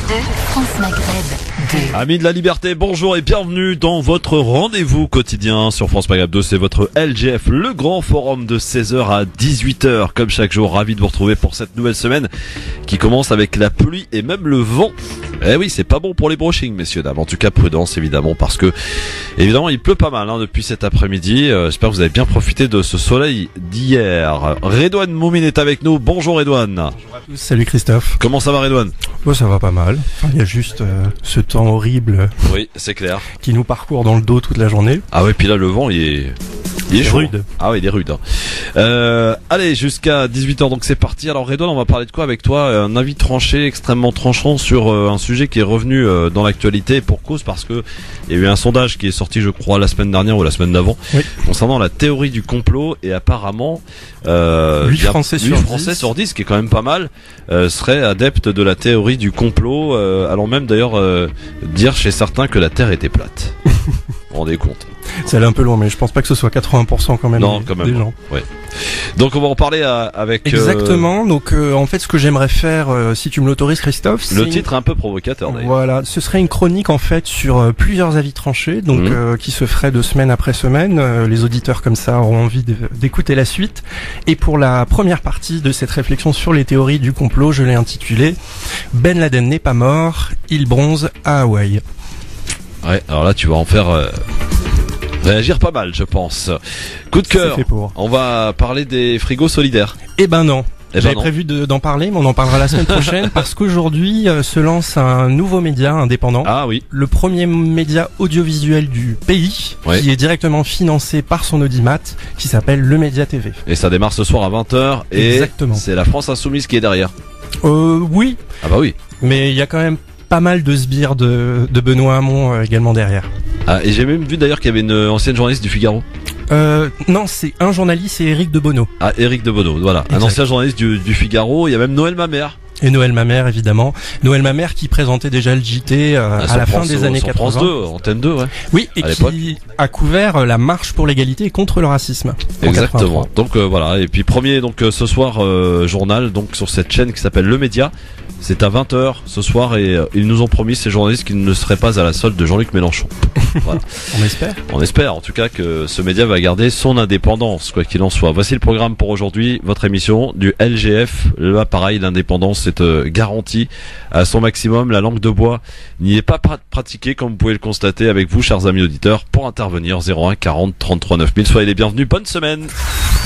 France Maghreb 2. Amis de la liberté, bonjour et bienvenue dans votre rendez-vous quotidien sur France Maghreb 2. C'est votre LGF, le grand forum de 16h à 18h. Comme chaque jour, ravi de vous retrouver pour cette nouvelle semaine qui commence avec la pluie et même le vent. Eh oui, c'est pas bon pour les brushings, messieurs, dames. En tout cas, prudence, évidemment, parce que, évidemment, il pleut pas mal, depuis cet après-midi. J'espère que vous avez bien profité de ce soleil d'hier. Redouane Moumine est avec nous. Bonjour, Redouane. Bonjour à tous. Salut Christophe. Comment ça va, Redouane? Bon, ça va pas mal. Enfin, il y a juste ce temps horrible Oui, c'est clair. qui nous parcourt dans le dos toute la journée. Ah ouais, puis là, le vent, il est chaud. Rude. Ah oui, il est rude. Allez, jusqu'à 18h, donc c'est parti. Alors Redouane, on va parler de quoi avec toi? Un avis tranché, extrêmement tranchant sur un sujet qui est revenu dans l'actualité pour cause, parce que il y a eu un sondage qui est sorti, je crois, la semaine dernière ou la semaine d'avant, Oui. concernant la théorie du complot, et apparemment 8 Français sur 10, qui est quand même pas mal, seraient adeptes de la théorie du complot, allant même d'ailleurs dire chez certains que la Terre était plate. Vous vous rendez compte? C'est allé un peu loin, mais je pense pas que ce soit 80% quand même, Non, quand même des pas. gens. Ouais. Donc on va en parler avec Exactement. Donc en fait, ce que j'aimerais faire, si tu me l'autorises, Christophe, c'est le titre un peu provocateur d'ailleurs. Voilà, ce serait une chronique en fait sur plusieurs avis tranchés, donc qui se ferait de semaine après semaine. Les auditeurs comme ça auront envie d'écouter la suite. Et pour la première partie de cette réflexion sur les théories du complot, je l'ai intitulée Ben Laden n'est pas mort, il bronze à Hawaï. Ouais, alors là tu vas en faire réagir pas mal, je pense. Coup de cœur. C'est fait pour. On va parler des frigos solidaires. Eh ben non. Eh ben J'avais non. prévu d'en parler, mais on en parlera la semaine prochaine parce qu'aujourd'hui se lance un nouveau média indépendant. Ah oui. Le premier média audiovisuel du pays, Ouais. qui est directement financé par son audimat, qui s'appelle Le Média TV. Et ça démarre ce soir à 20h et Exactement. c'est la France Insoumise qui est derrière. Oui, Ah bah oui. mais il y a quand même pas mal de sbires de Benoît Hamon également derrière. Ah, et j'ai même vu d'ailleurs qu'il y avait une ancienne journaliste du Figaro. Non, c'est un journaliste, c'est Éric de Bono. Ah, Éric de Bono, voilà. Exact. Un ancien journaliste du Figaro. Il y a même Noël Mamère. Et Noël Mamère, évidemment. Noël Mamère qui présentait déjà le JT à la fin des années 80. France 2, Antenne 2, ouais. Oui, et à qui a couvert la marche pour l'égalité et contre le racisme. en Exactement. 83. Donc voilà. Et puis premier ce soir journal donc sur cette chaîne qui s'appelle Le Média. C'est à 20h ce soir et ils nous ont promis, ces journalistes, qu'ils ne seraient pas à la solde de Jean-Luc Mélenchon. Voilà. On espère. On espère en tout cas que ce média va garder son indépendance, quoi qu'il en soit. Voici le programme pour aujourd'hui, votre émission du LGF. Là pareil, l'indépendance est garantie à son maximum. La langue de bois n'y est pas pratiquée, comme vous pouvez le constater avec vous, chers amis auditeurs. Pour intervenir, 01 40 33 9000. Soyez les bienvenus, bonne semaine.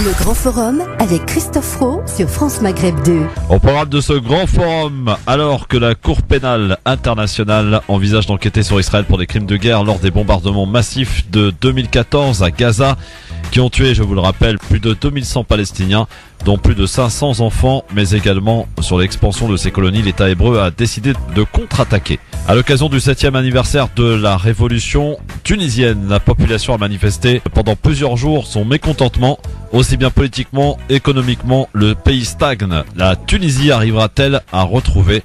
Le grand forum avec Christophe Roux sur France Maghreb 2. Au programme de ce grand forum, alors que la Cour pénale internationale envisage d'enquêter sur Israël pour des crimes de guerre lors des bombardements massifs de 2014 à Gaza, qui ont tué, je vous le rappelle, plus de 2100 Palestiniens, dont plus de 500 enfants, mais également sur l'expansion de ces colonies, l'État hébreu a décidé de contre-attaquer. À l'occasion du 7e anniversaire de la révolution tunisienne, la population a manifesté pendant plusieurs jours son mécontentement, aussi bien politiquement, économiquement, le pays stagne. La Tunisie arrivera-t-elle à retrouver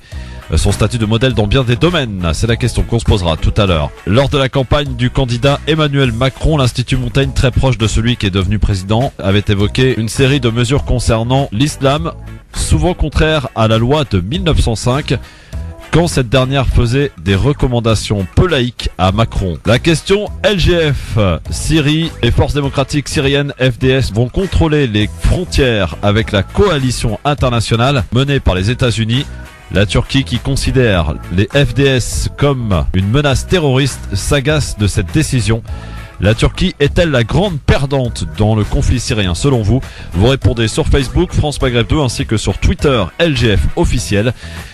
son statut de modèle dans bien des domaines? C'est la question qu'on se posera tout à l'heure. Lors de la campagne du candidat Emmanuel Macron, l'Institut Montaigne, très proche de celui qui est devenu président, avait évoqué une série de mesures concernant l'islam, souvent contraires à la loi de 1905, quand cette dernière faisait des recommandations peu laïques à Macron. La question LGF, Syrie, les forces démocratiques syriennes FDS vont contrôler les frontières avec la coalition internationale menée par les États-Unis. La Turquie, qui considère les FDS comme une menace terroriste, s'agace de cette décision. La Turquie est-elle la grande perdante dans le conflit syrien selon vous? Vous répondez sur Facebook, France Maghreb 2, ainsi que sur Twitter, LGF officiel.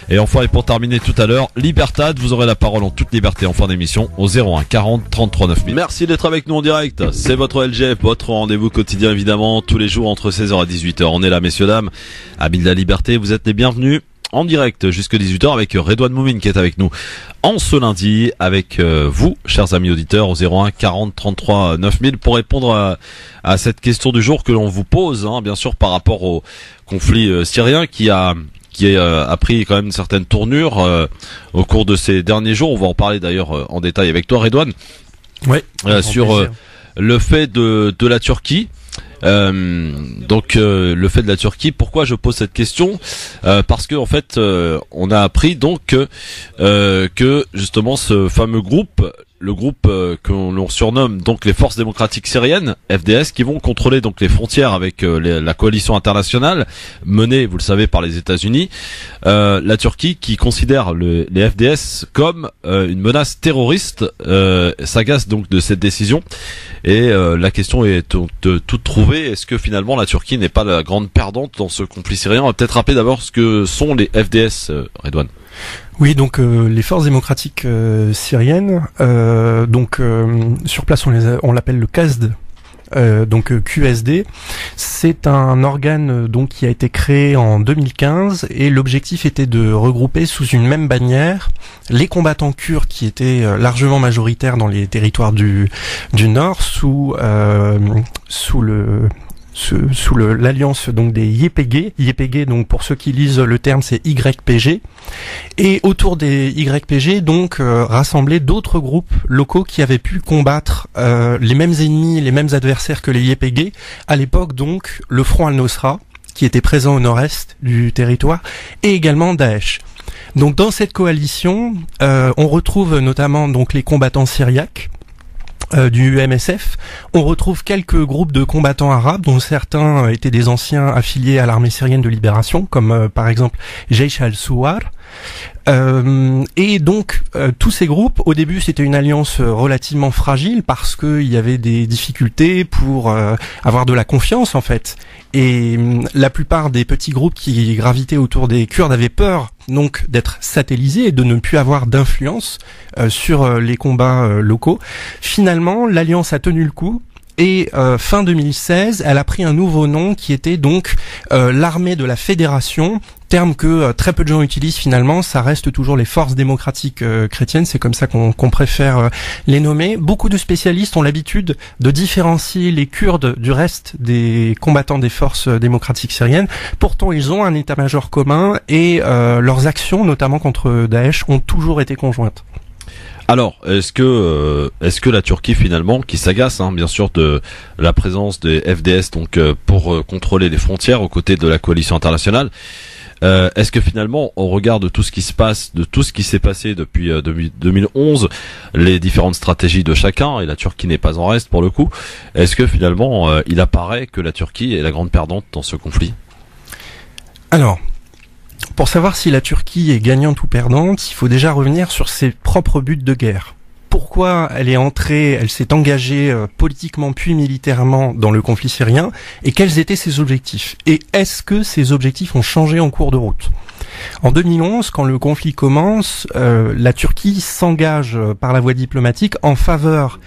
Et enfin, et pour terminer tout à l'heure, Libertad, vous aurez la parole en toute liberté en fin d'émission au 01 40 33 9000. Merci d'être avec nous en direct. C'est votre LGF, votre rendez-vous quotidien évidemment, tous les jours entre 16h et 18h. On est là, messieurs, dames. Amis de la liberté, vous êtes les bienvenus. En direct jusqu'à 18h avec Redouane Moumine qui est avec nous en ce lundi, avec vous, chers amis auditeurs, au 01 40 33 9000 pour répondre à cette question du jour que l'on vous pose, bien sûr, par rapport au conflit syrien qui a pris quand même une certaine tournure au cours de ces derniers jours. On va en parler d'ailleurs en détail avec toi, Redouane. Ouais. Sur le fait de la Turquie. Donc le fait de la Turquie. Pourquoi je pose cette question? Parce que en fait, on a appris donc que justement ce fameux groupe, le groupe que l'on surnomme donc les Forces démocratiques syriennes, FDS, qui vont contrôler donc les frontières avec la coalition internationale menée, vous le savez, par les États-Unis. La Turquie, qui considère les FDS comme une menace terroriste, s'agace donc de cette décision. Et la question est toute trouvée. Est-ce que finalement la Turquie n'est pas la grande perdante dans ce conflit syrien? On va peut-être rappeler d'abord ce que sont les FDS, Redouane. Oui, donc les forces démocratiques syriennes, sur place on l'appelle le QASD, QSD. C'est un organe donc qui a été créé en 2015 et l'objectif était de regrouper sous une même bannière les combattants kurdes qui étaient largement majoritaires dans les territoires du nord sous l'alliance donc des YPG. YPG, donc pour ceux qui lisent le terme, c'est YPG. Et autour des YPG, donc rassembler d'autres groupes locaux qui avaient pu combattre les mêmes ennemis, les mêmes adversaires que les YPG. À l'époque, donc, le Front Al-Nosra, qui était présent au nord-est du territoire, et également Daesh. Donc dans cette coalition, on retrouve notamment donc les combattants syriaques du MSF. On retrouve quelques groupes de combattants arabes, dont certains étaient des anciens affiliés à l'armée syrienne de libération, comme par exemple Jaish al-Souar. Et donc tous ces groupes, au début c'était une alliance relativement fragile parce qu'il y avait des difficultés pour avoir de la confiance en fait. Et la plupart des petits groupes qui gravitaient autour des Kurdes avaient peur donc d'être satellisés et de ne plus avoir d'influence sur les combats locaux. Finalement, l'alliance a tenu le coup. Et fin 2016, elle a pris un nouveau nom qui était donc l'armée de la fédération, terme que très peu de gens utilisent finalement. Ça reste toujours les forces démocratiques chrétiennes, c'est comme ça qu'on préfère les nommer. Beaucoup de spécialistes ont l'habitude de différencier les Kurdes du reste des combattants des forces démocratiques syriennes. Pourtant, ils ont un état-major commun et leurs actions, notamment contre Daesh, ont toujours été conjointes. Alors, est-ce que la Turquie finalement, qui s'agace bien sûr de la présence des FDS donc pour contrôler les frontières aux côtés de la coalition internationale, est-ce que finalement, au regard de tout ce qui se passe, de tout ce qui s'est passé depuis 2011, les différentes stratégies de chacun, et la Turquie n'est pas en reste pour le coup, est-ce que finalement il apparaît que la Turquie est la grande perdante dans ce conflit? Alors, pour savoir si la Turquie est gagnante ou perdante, il faut déjà revenir sur ses propres buts de guerre. Pourquoi elle s'est engagée politiquement puis militairement dans le conflit syrien, et quels étaient ses objectifs? Et est-ce que ces objectifs ont changé en cours de route? En 2011, quand le conflit commence, la Turquie s'engage par la voie diplomatique en faveur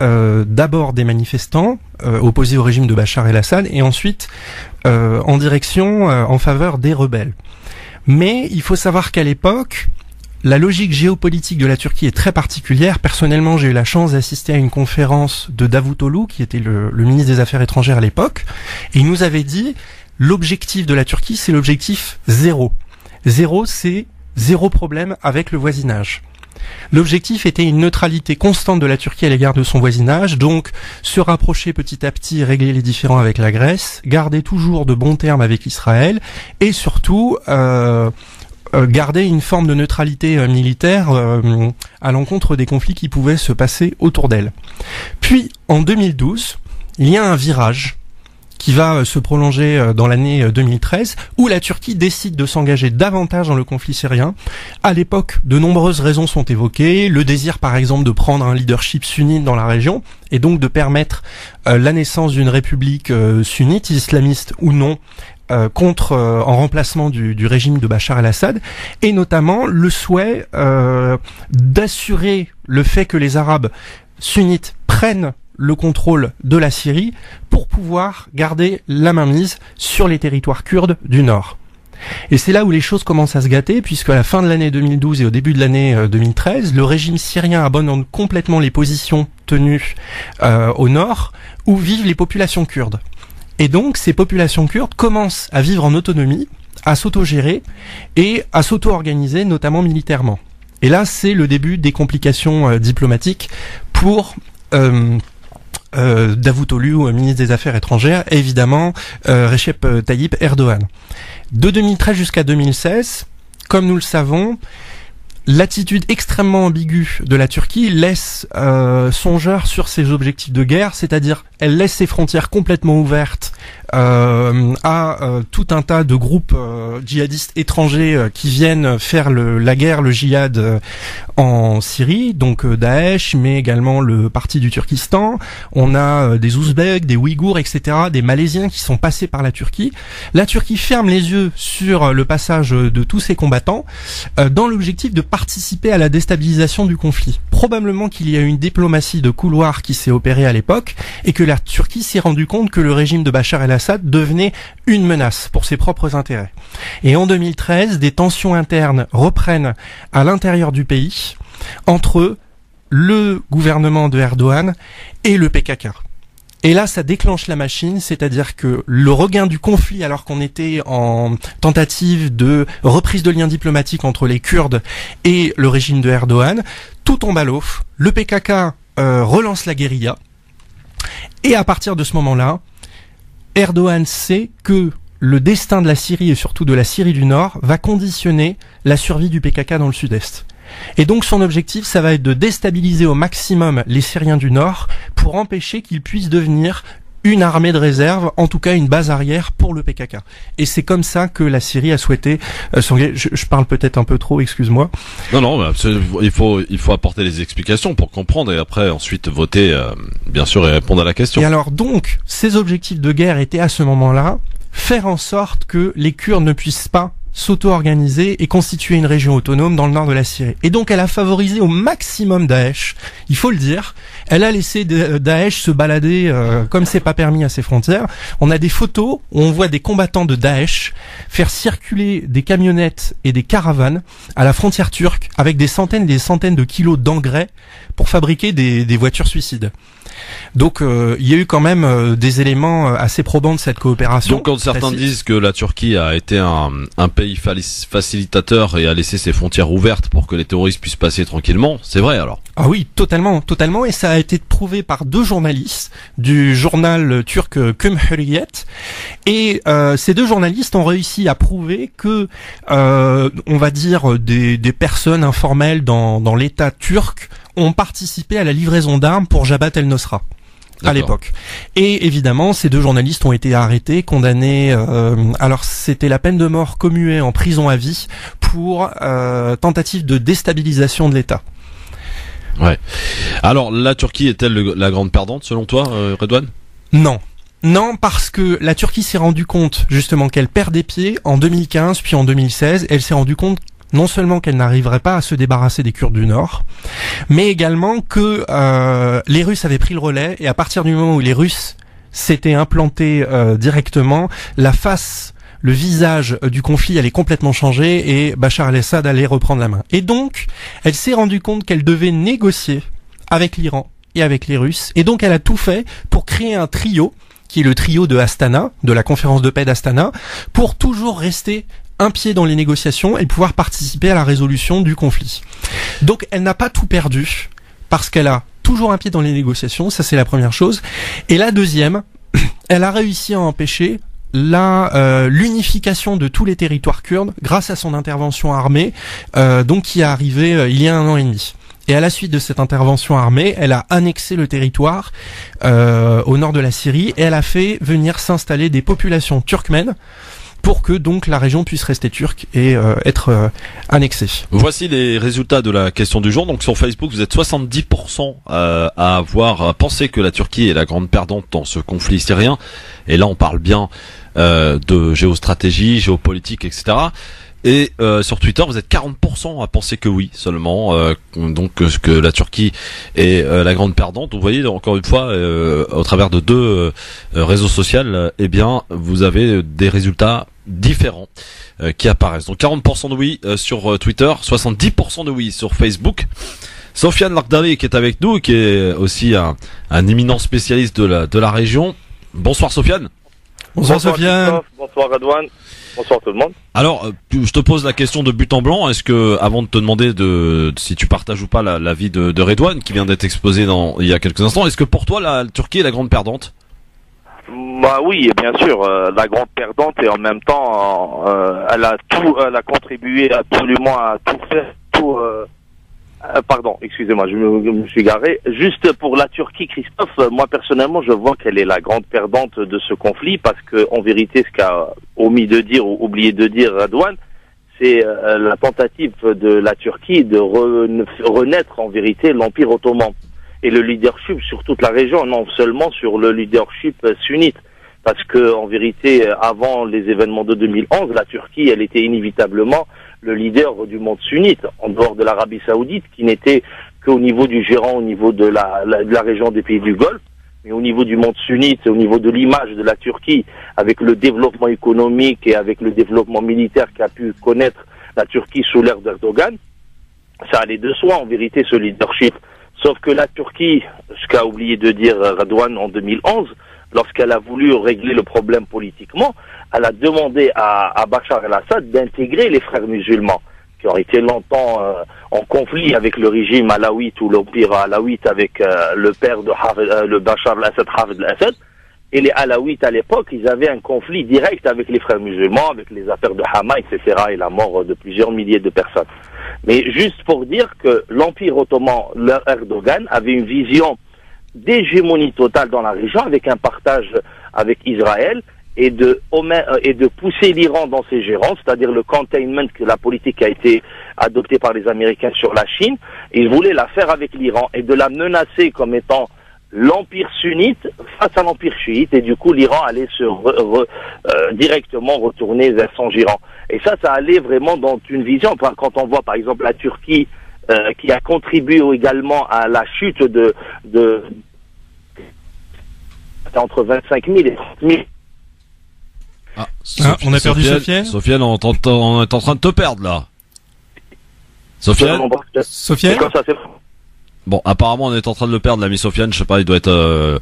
d'abord des manifestants opposés au régime de Bachar el-Assad, et ensuite en direction en faveur des rebelles. Mais il faut savoir qu'à l'époque, la logique géopolitique de la Turquie est très particulière. Personnellement, j'ai eu la chance d'assister à une conférence de Davutoglu, qui était le ministre des Affaires étrangères à l'époque, et il nous avait dit l'objectif de la Turquie, c'est l'objectif zéro. Zéro, c'est zéro problème avec le voisinage. L'objectif était une neutralité constante de la Turquie à l'égard de son voisinage, donc se rapprocher petit à petit, régler les différends avec la Grèce, garder toujours de bons termes avec Israël, et surtout garder une forme de neutralité militaire à l'encontre des conflits qui pouvaient se passer autour d'elle. Puis, en 2012, il y a un virage qui va se prolonger dans l'année 2013, où la Turquie décide de s'engager davantage dans le conflit syrien. À l'époque, de nombreuses raisons sont évoquées, le désir par exemple de prendre un leadership sunnite dans la région, et donc de permettre la naissance d'une république sunnite, islamiste ou non, en remplacement du régime de Bachar el-Assad, et notamment le souhait d'assurer le fait que les Arabes sunnites prennent le contrôle de la Syrie pour pouvoir garder la mainmise sur les territoires kurdes du Nord. Et c'est là où les choses commencent à se gâter, puisque à la fin de l'année 2012 et au début de l'année 2013, le régime syrien abandonne complètement les positions tenues au Nord, où vivent les populations kurdes. Et donc, ces populations kurdes commencent à vivre en autonomie, à s'autogérer et à s'auto-organiser, notamment militairement. Et là, c'est le début des complications diplomatiques pour Davutoglu, ministre des Affaires étrangères, et évidemment Recep Tayyip Erdogan. De 2013 jusqu'à 2016, comme nous le savons, l'attitude extrêmement ambiguë de la Turquie laisse songeur sur ses objectifs de guerre, c'est-à-dire elle laisse ses frontières complètement ouvertes à tout un tas de groupes djihadistes étrangers qui viennent faire la guerre, le djihad en Syrie, donc Daesh, mais également le parti du Turkestan. On a des Ouzbeks, des Ouïghours, etc., des Malaisiens qui sont passés par la Turquie. La Turquie ferme les yeux sur le passage de tous ces combattants dans l'objectif de participer à la déstabilisation du conflit. Probablement qu'il y a eu une diplomatie de couloir qui s'est opérée à l'époque et que la Turquie s'est rendu compte que le régime de Bachar el-Assad devenait une menace pour ses propres intérêts. Et en 2013, des tensions internes reprennent à l'intérieur du pays entre le gouvernement de Erdogan et le PKK. Et là, ça déclenche la machine, c'est-à-dire que le regain du conflit, alors qu'on était en tentative de reprise de liens diplomatiques entre les Kurdes et le régime de Erdogan, tout tombe à l'eau. Le PKK relance la guérilla. Et à partir de ce moment-là, Erdogan sait que le destin de la Syrie et surtout de la Syrie du Nord va conditionner la survie du PKK dans le sud-est. Et donc son objectif, ça va être de déstabiliser au maximum les Syriens du Nord pour empêcher qu'ils puissent devenir une armée de réserve, en tout cas une base arrière pour le PKK. Et c'est comme ça que la Syrie a souhaité s'engager. Je parle peut-être un peu trop, excuse-moi. Non, il faut apporter les explications pour comprendre et après ensuite voter, bien sûr, et répondre à la question. Et alors donc, ces objectifs de guerre étaient à ce moment-là faire en sorte que les Kurdes ne puissent pas s'auto-organiser et constituer une région autonome dans le nord de la Syrie. Et donc elle a favorisé au maximum Daesh, il faut le dire. Elle a laissé Daesh se balader comme c'est pas permis à ses frontières. On a des photos où on voit des combattants de Daesh faire circuler des camionnettes et des caravanes à la frontière turque avec des centaines et des centaines de kilos d'engrais pour fabriquer des voitures suicides. Donc il y a eu quand même des éléments assez probants de cette coopération. Donc quand certains disent que la Turquie a été un pays facilitateur et a laissé ses frontières ouvertes pour que les terroristes puissent passer tranquillement, c'est vrai alors? Ah oui, totalement, et ça a été prouvé par 2 journalistes du journal turc Cumhuriyet, et ces 2 journalistes ont réussi à prouver que, on va dire, des personnes informelles dans l'État turc ont participé à la livraison d'armes pour Jabhat el-Nosra à l'époque. Et évidemment, ces 2 journalistes ont été arrêtés, condamnés. Alors, c'était la peine de mort commuée en prison à vie pour tentative de déstabilisation de l'État. Ouais. Alors, la Turquie est-elle la grande perdante selon toi, Redouane? Non, parce que la Turquie s'est rendu compte justement qu'elle perd des pieds en 2015 puis en 2016. Elle s'est rendu compte non seulement qu'elle n'arriverait pas à se débarrasser des Kurdes du Nord, mais également que les Russes avaient pris le relais, et à partir du moment où les Russes s'étaient implantés directement, le visage du conflit allait complètement changer et Bachar el-Assad allait reprendre la main. Et donc, elle s'est rendue compte qu'elle devait négocier avec l'Iran et avec les Russes, et donc elle a tout fait pour créer un trio, qui est le trio de Astana, de la conférence de paix d'Astana, pour toujours rester un pied dans les négociations et pouvoir participer à la résolution du conflit. Donc elle n'a pas tout perdu, parce qu'elle a toujours un pied dans les négociations, ça c'est la première chose. Et la deuxième, elle a réussi à empêcher l'unification de tous les territoires kurdes grâce à son intervention armée, donc qui est arrivée il y a 1 an et demi. Et à la suite de cette intervention armée, elle a annexé le territoire au nord de la Syrie, et elle a fait venir s'installer des populations turkmènes pour que donc la région puisse rester turque et être annexée. Voici les résultats de la question du jour. Donc sur Facebook, vous êtes 70% à avoir pensé que la Turquie est la grande perdante dans ce conflit syrien. Et là, on parle bien de géostratégie, géopolitique, etc. Et sur Twitter, vous êtes 40% à penser que oui seulement, donc que la Turquie est la grande perdante. Vous voyez, encore une fois, au travers de 2 réseaux sociaux, eh bien, vous avez des résultats différents qui apparaissent. Donc 40% de oui sur Twitter, 70% de oui sur Facebook. Sofiane Larkdari qui est avec nous, qui est aussi un éminent spécialiste de la région. Bonsoir Sofiane. Bonsoir Sofiane. Bonsoir Redouane. Bonsoir tout le monde. Alors, je te pose la question de but en blanc. Est-ce que, avant de te demander si tu partages ou pas l'avis de Redouane, qui vient d'être exposé il y a quelques instants, est-ce que pour toi, la Turquie est la grande perdante? Bah oui, bien sûr, la grande perdante, et en même temps, elle a contribué absolument à tout faire, pardon, excusez-moi, je me suis garé. Juste pour la Turquie, Christophe, moi personnellement, je vois qu'elle est la grande perdante de ce conflit, parce que en vérité, ce qu'a omis de dire ou oublié de dire Redouane, c'est la tentative de la Turquie de renaître en vérité l'Empire ottoman et le leadership sur toute la région, non seulement sur le leadership sunnite. Parce que, en vérité, avant les événements de 2011, la Turquie, elle était inévitablement le leader du monde sunnite, en dehors de l'Arabie Saoudite, qui n'était qu'au niveau du gérant, au niveau de la région des pays du Golfe, mais au niveau du monde sunnite, au niveau de l'image de la Turquie, avec le développement économique et avec le développement militaire qu'a pu connaître la Turquie sous l'ère d'Erdogan, ça allait de soi, en vérité, ce leadership. Sauf que la Turquie, ce qu'a oublié de dire Redouane en 2011, lorsqu'elle a voulu régler le problème politiquement, elle a demandé à Bachar el-Assad d'intégrer les frères musulmans, qui ont été longtemps en conflit avec le régime alawite ou l'empire alawite avec le père de le Bachar el-Assad, Hafez el-Assad. Et les alawites à l'époque, ils avaient un conflit direct avec les frères musulmans, avec les affaires de Hama, etc. et la mort de plusieurs milliers de personnes. Mais juste pour dire que l'Empire ottoman, Erdogan, avait une vision d'hégémonie totale dans la région, avec un partage avec Israël, et de pousser l'Iran dans ses gérances, c'est-à-dire le containment, que la politique a été adoptée par les Américains sur la Chine. Il voulait la faire avec l'Iran et de la menacer comme étant l'empire sunnite face à l'empire chiite, et du coup l'Iran allait directement retourner vers son gérant. Et ça allait vraiment dans une vision. Quand on voit par exemple la Turquie qui a contribué également à la chute de entre 25 000 et 30 000. On a perdu Sofiane. Sofiane, on est en train de te perdre là. Sofiane. Sofiane. Bon, apparemment on est en train de le perdre, l'ami Sofiane. Je sais pas, il doit être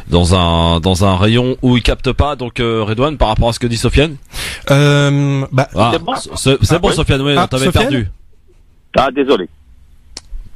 dans un rayon où il capte pas. Donc Redouane, par rapport à ce que dit Sofiane. C'est bon, Sofiane. Oui, on t'avait perdu. Ah, désolé.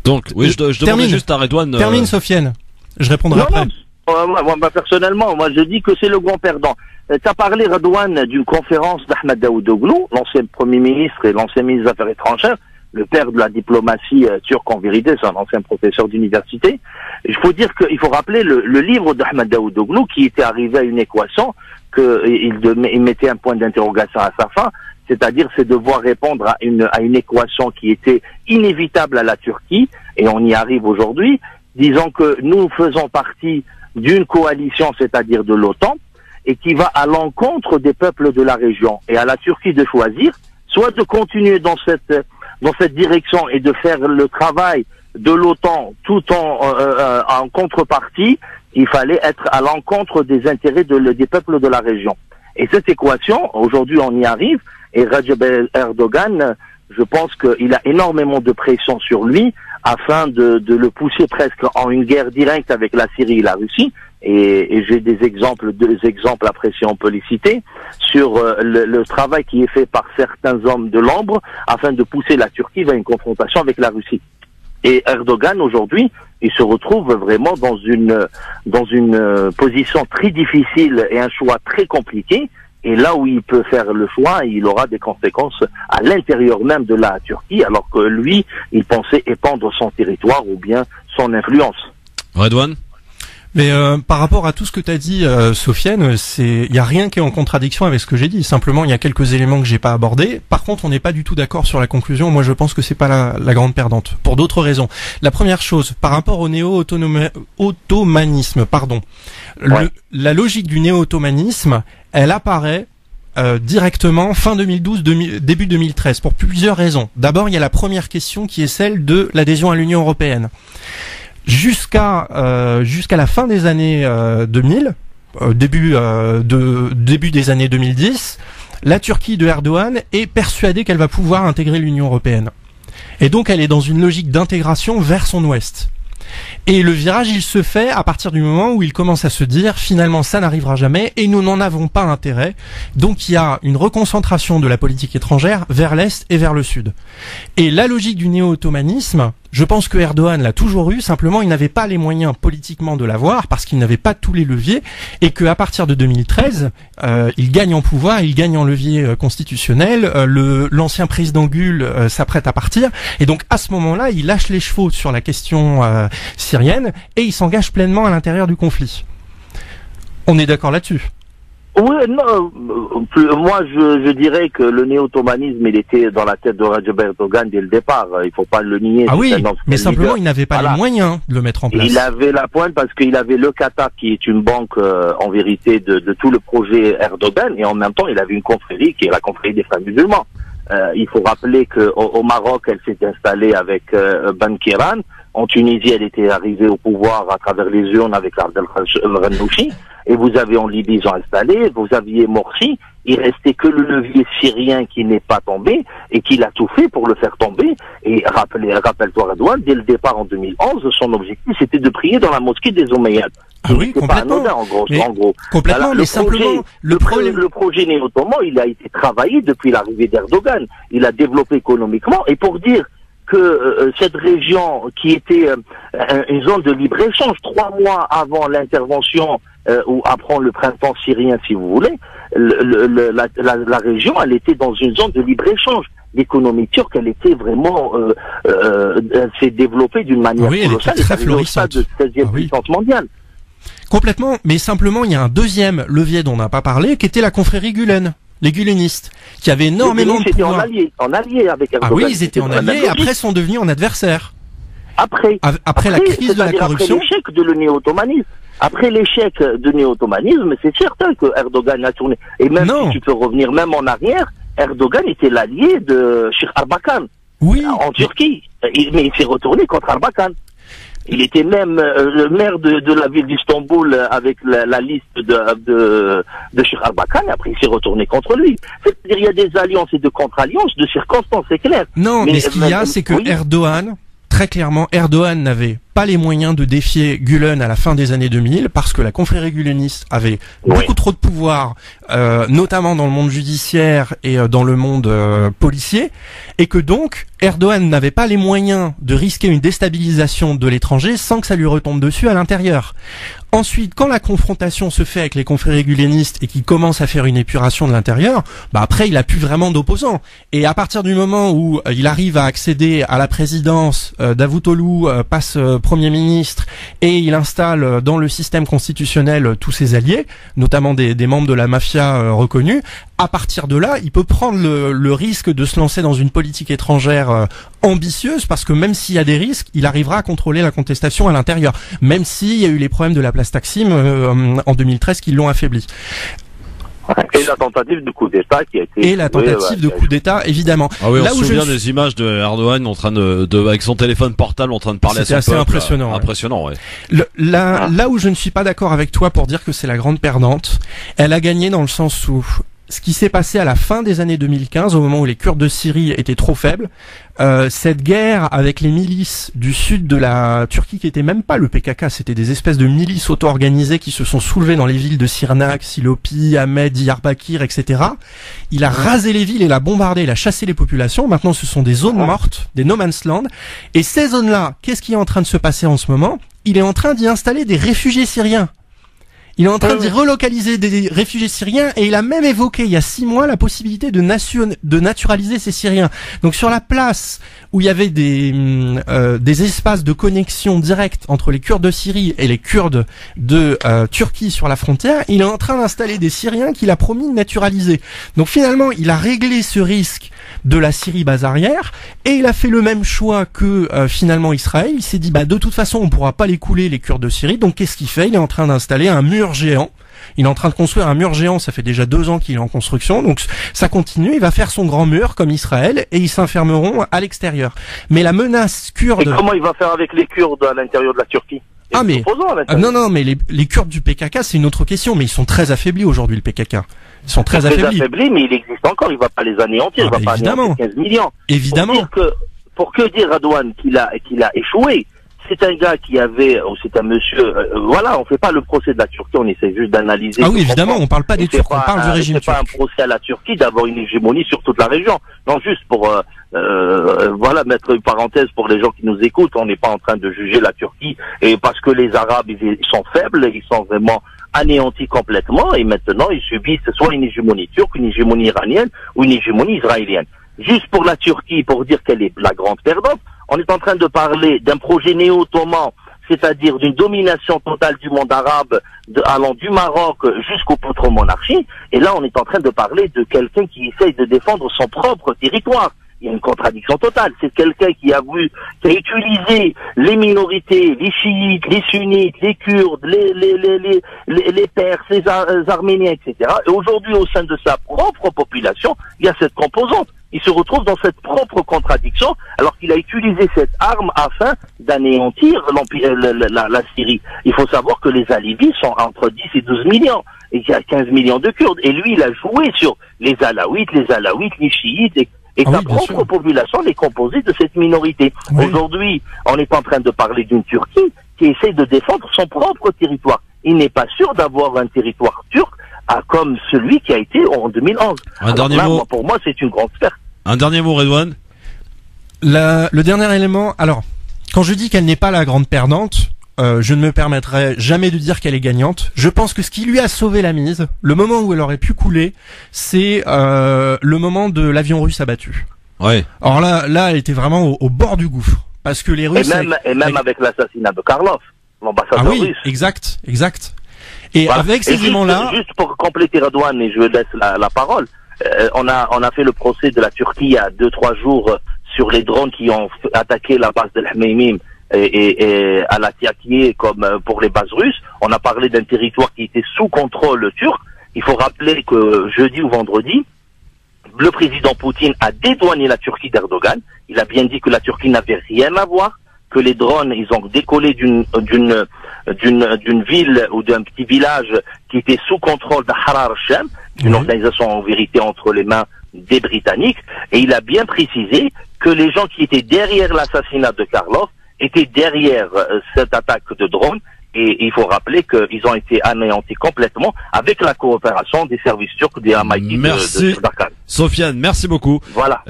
Donc, oui, je demandais juste à Redouane. Termine, Sofiane. Je répondrai après. Moi, personnellement, je dis que c'est le grand perdant. T'as parlé, Redouane, d'une conférence d'Ahmed Daoudoglu, l'ancien Premier ministre et l'ancien ministre des Affaires étrangères, le père de la diplomatie turque en vérité, c'est un ancien professeur d'université. Il faut dire qu'il faut rappeler le livre d'Ahmed Daoudoglu qui était arrivé à une équation il mettait un point d'interrogation à sa fin, c'est-à-dire c'est devoir répondre à une équation qui était inévitable à la Turquie, et on y arrive aujourd'hui, disant que nous faisons partie d'une coalition, c'est-à-dire de l'OTAN, et qui va à l'encontre des peuples de la région, et à la Turquie de choisir, soit de continuer dans cette direction et de faire le travail de l'OTAN tout en contrepartie, il fallait être à l'encontre des intérêts des peuples de la région. Et cette équation, aujourd'hui on y arrive, et Recep Erdogan, je pense qu'il a énormément de pression sur lui afin de le pousser presque en une guerre directe avec la Syrie et la Russie. Et j'ai deux exemples après si on peut les citer, sur le travail qui est fait par certains hommes de l'ombre afin de pousser la Turquie vers une confrontation avec la Russie. Et Erdogan, aujourd'hui, il se retrouve vraiment dans une position très difficile et un choix très compliqué. Et là où il peut faire le choix, il aura des conséquences à l'intérieur même de la Turquie, alors que lui, il pensait épandre son territoire ou bien son influence. Redouane ? Mais par rapport à tout ce que t'as dit, Sofiane, il y a rien qui est en contradiction avec ce que j'ai dit. Simplement, il y a quelques éléments que j'ai pas abordés. Par contre, on n'est pas du tout d'accord sur la conclusion. Moi, je pense que c'est pas la grande perdante, pour d'autres raisons. La première chose, par rapport au néo-ottomanisme, Ouais. la logique du néo-ottomanisme, elle apparaît directement fin 2012, début 2013, pour plusieurs raisons. D'abord, il y a la première question qui est celle de l'adhésion à l'Union européenne. Jusqu'à la fin des années 2000, début des années 2010, la Turquie de Erdogan est persuadée qu'elle va pouvoir intégrer l'Union européenne. Et donc elle est dans une logique d'intégration vers son ouest. Et le virage, il se fait à partir du moment où il commence à se dire, finalement, ça n'arrivera jamais et nous n'en avons pas intérêt. Donc il y a une reconcentration de la politique étrangère vers l'Est et vers le Sud. Et la logique du néo-ottomanisme, je pense que Erdogan l'a toujours eu, simplement il n'avait pas les moyens politiquement de l'avoir parce qu'il n'avait pas tous les leviers et qu'à partir de 2013, il gagne en pouvoir, il gagne en levier constitutionnel, l'ancien président Gül s'apprête à partir et donc à ce moment-là, il lâche les chevaux sur la question syrienne et il s'engage pleinement à l'intérieur du conflit. On est d'accord là-dessus? Oui, non, moi je dirais que le néo-ottomanisme il était dans la tête de Recep Erdogan dès le départ, il faut pas le nier. Ah oui, mais simplement il n'avait pas les moyens de le mettre en place. Il avait la pointe parce qu'il avait le Qatar qui est une banque en vérité de tout le projet Erdogan et en même temps il avait une confrérie qui est la confrérie des frères musulmans. Il faut rappeler qu'au Maroc elle s'est installée avec Ben Kiran. En Tunisie, elle était arrivée au pouvoir à travers les urnes avec Abdel Ghannouchi. Et vous avez en Libye, ils ont installé. Vous aviez Morsi. Il restait que le levier syrien qui n'est pas tombé et qu'il a tout fait pour le faire tomber. Et rappelle-toi, Redouane, dès le départ en 2011, son objectif c'était de prier dans la mosquée des Omeyyades. Ah oui, complètement. Pas anodin, en gros. Complètement, alors, mais simplement, le projet néo-ottoman, il a été travaillé depuis l'arrivée d'Erdogan. Il a développé économiquement. Et pour dire que cette région qui était une zone de libre-échange 3 mois avant l'intervention ou après le printemps syrien si vous voulez, la région elle était dans une zone de libre-échange. L'économie turque elle était vraiment elle s'est développée d'une manière colossale, elle était très florissante, de 16e puissance mondiale. Complètement, mais simplement il y a un deuxième levier dont on n'a pas parlé qui était la confrérie Gülen. Les Gülenistes, qui avaient énormément de pouvoir. En allié avec Erdogan. Ah oui, ils étaient en alliés et après sont devenus en adversaires. Après la crise de la corruption. Après l'échec de le néo-ottomanisme. Après l'échec de néo-ottomanisme, c'est certain que Erdogan a tourné. Et même si tu peux revenir même en arrière, Erdogan était l'allié de Sheikh Erbakan. Oui. En Turquie. Mais il s'est retourné contre Erbakan. Il était même le maire de la ville d'Istanbul avec la liste de Sheikh Erbakan, et après il s'est retourné contre lui. C'est-à-dire il y a des alliances et de contre-alliances, de circonstances, c'est clair. Non, mais ce qu'il y a, c'est que Erdogan, très clairement, Erdogan n'avait pas les moyens de défier Gülen à la fin des années 2000 parce que la confrérie guleniste avait beaucoup trop de pouvoir, notamment dans le monde judiciaire et dans le monde policier, et que donc Erdogan n'avait pas les moyens de risquer une déstabilisation de l'étranger sans que ça lui retombe dessus à l'intérieur. Ensuite, quand la confrontation se fait avec les confréries gulenistes et qu'il commence à faire une épuration de l'intérieur, après il a plus vraiment d'opposants. Et à partir du moment où il arrive à accéder à la présidence, Davutoglu passe Premier ministre et il installe dans le système constitutionnel tous ses alliés, notamment des membres de la mafia reconnus, à partir de là, il peut prendre le risque de se lancer dans une politique étrangère ambitieuse parce que même s'il y a des risques, il arrivera à contrôler la contestation à l'intérieur, même s'il y a eu les problèmes de la place Taksim en 2013 qui l'ont affaibli. Et la tentative de coup d'État qui a été... Et la tentative de coup d'État, évidemment. Ah oui, on se souvient des images de Erdogan en train avec son téléphone portable en train de parler à son peuple. C'était assez impressionnant. Impressionnant, ouais. Là où je ne suis pas d'accord avec toi pour dire que c'est la grande perdante, elle a gagné dans le sens où ce qui s'est passé à la fin des années 2015, au moment où les Kurdes de Syrie étaient trop faibles, cette guerre avec les milices du sud de la Turquie, qui étaient même pas le PKK, c'était des espèces de milices auto-organisées qui se sont soulevées dans les villes de Sirnak, Silopi, Ahmed, Diyarbakir, etc. Il a rasé les villes, il a bombardé, il a chassé les populations. Maintenant, ce sont des zones mortes, des no man's land. Et ces zones-là, qu'est-ce qui est en train de se passer en ce moment? Il est en train d'y installer des réfugiés syriens. Il est en train d'y relocaliser des réfugiés syriens et il a même évoqué il y a 6 mois la possibilité de naturaliser ces Syriens. Donc sur la place où il y avait des espaces de connexion directe entre les Kurdes de Syrie et les Kurdes de Turquie sur la frontière, il est en train d'installer des Syriens qu'il a promis de naturaliser. Donc finalement, il a réglé ce risque de la Syrie base arrière et il a fait le même choix que finalement Israël. Il s'est dit de toute façon on pourra pas les couler les Kurdes de Syrie. Donc qu'est-ce qu'il fait? Il est en train d'installer un mur géant. Il est en train de construire un mur géant, ça fait déjà 2 ans qu'il est en construction, donc ça continue, il va faire son grand mur comme Israël et ils s'enfermeront à l'extérieur. Mais la menace kurde... Et comment il va faire avec les Kurdes à l'intérieur de la Turquie? Non, mais les Kurdes du PKK, c'est une autre question, mais ils sont très affaiblis aujourd'hui, le PKK. Ils sont très affaiblis. Mais il existe encore, il va pas les anéantir, il va pas anéantir 15 millions. Évidemment. Pour que dire Radouane qu'il a échoué, c'est un gars qui avait, ou c'est un monsieur, voilà, on fait pas le procès de la Turquie, on essaie juste d'analyser. Ah oui, évidemment, on parle pas des Turcs, on parle du régime turc. C'est pas un procès à la Turquie d'avoir une hégémonie sur toute la région. Non, juste pour, voilà, mettre une parenthèse pour les gens qui nous écoutent, on n'est pas en train de juger la Turquie, et parce que les Arabes, ils sont faibles, ils sont vraiment anéantis complètement, et maintenant, ils subissent soit une hégémonie turque, une hégémonie iranienne, ou une hégémonie israélienne. Juste pour la Turquie, pour dire qu'elle est la grande perdante, on est en train de parler d'un projet néo-ottoman, c'est-à-dire d'une domination totale du monde arabe, allant du Maroc jusqu'aux proto-monarchies. Et là, on est en train de parler de quelqu'un qui essaye de défendre son propre territoire. Il y a une contradiction totale. C'est quelqu'un qui a utilisé les minorités, les chiites, les sunnites, les kurdes, les perses, les arméniens, etc. Et aujourd'hui, au sein de sa propre population, il y a cette composante. Il se retrouve dans cette propre contradiction, alors qu'il a utilisé cette arme afin d'anéantir la Syrie. Il faut savoir que les Alivis sont entre 10 et 12 millions, et qu'il y a 15 millions de Kurdes. Et lui, il a joué sur les Alaouites, les chiites, et sa propre population est composée de cette minorité. Oui. Aujourd'hui, on est en train de parler d'une Turquie qui essaie de défendre son propre territoire. Il n'est pas sûr d'avoir un territoire turc comme celui qui a été en 2011. Pour moi, c'est une grande perte. Un dernier mot, Redouane. Le dernier élément, alors, quand je dis qu'elle n'est pas la grande perdante, je ne me permettrai jamais de dire qu'elle est gagnante. Je pense que ce qui lui a sauvé la mise, le moment où elle aurait pu couler, c'est le moment de l'avion russe abattu. Ouais. Alors là, elle était vraiment au bord du gouffre, parce que les Russes avec l'assassinat de Karlov, l'ambassadeur russe. Exact. Et voilà. Avec ces éléments-là, juste pour compléter Redouane, et je laisse la parole. On a fait le procès de la Turquie il y a 2-3 jours sur les drones qui ont attaqué la base de l'Hmeimim et à la Tiakié comme pour les bases russes. On a parlé d'un territoire qui était sous contrôle turc. Il faut rappeler que jeudi ou vendredi, le président Poutine a dédouané la Turquie d'Erdogan. Il a bien dit que la Turquie n'avait rien à voir, que les drones, ils ont décollé d'une ville ou d'un petit village qui était sous contrôle de Harar al-Sham, une organisation en vérité entre les mains des Britanniques, et il a bien précisé que les gens qui étaient derrière l'assassinat de Karlov étaient derrière cette attaque de drone, et il faut rappeler qu'ils ont été anéantis complètement avec la coopération des services turcs des Hamaïtis de Darkan. Sofiane, merci beaucoup. Voilà.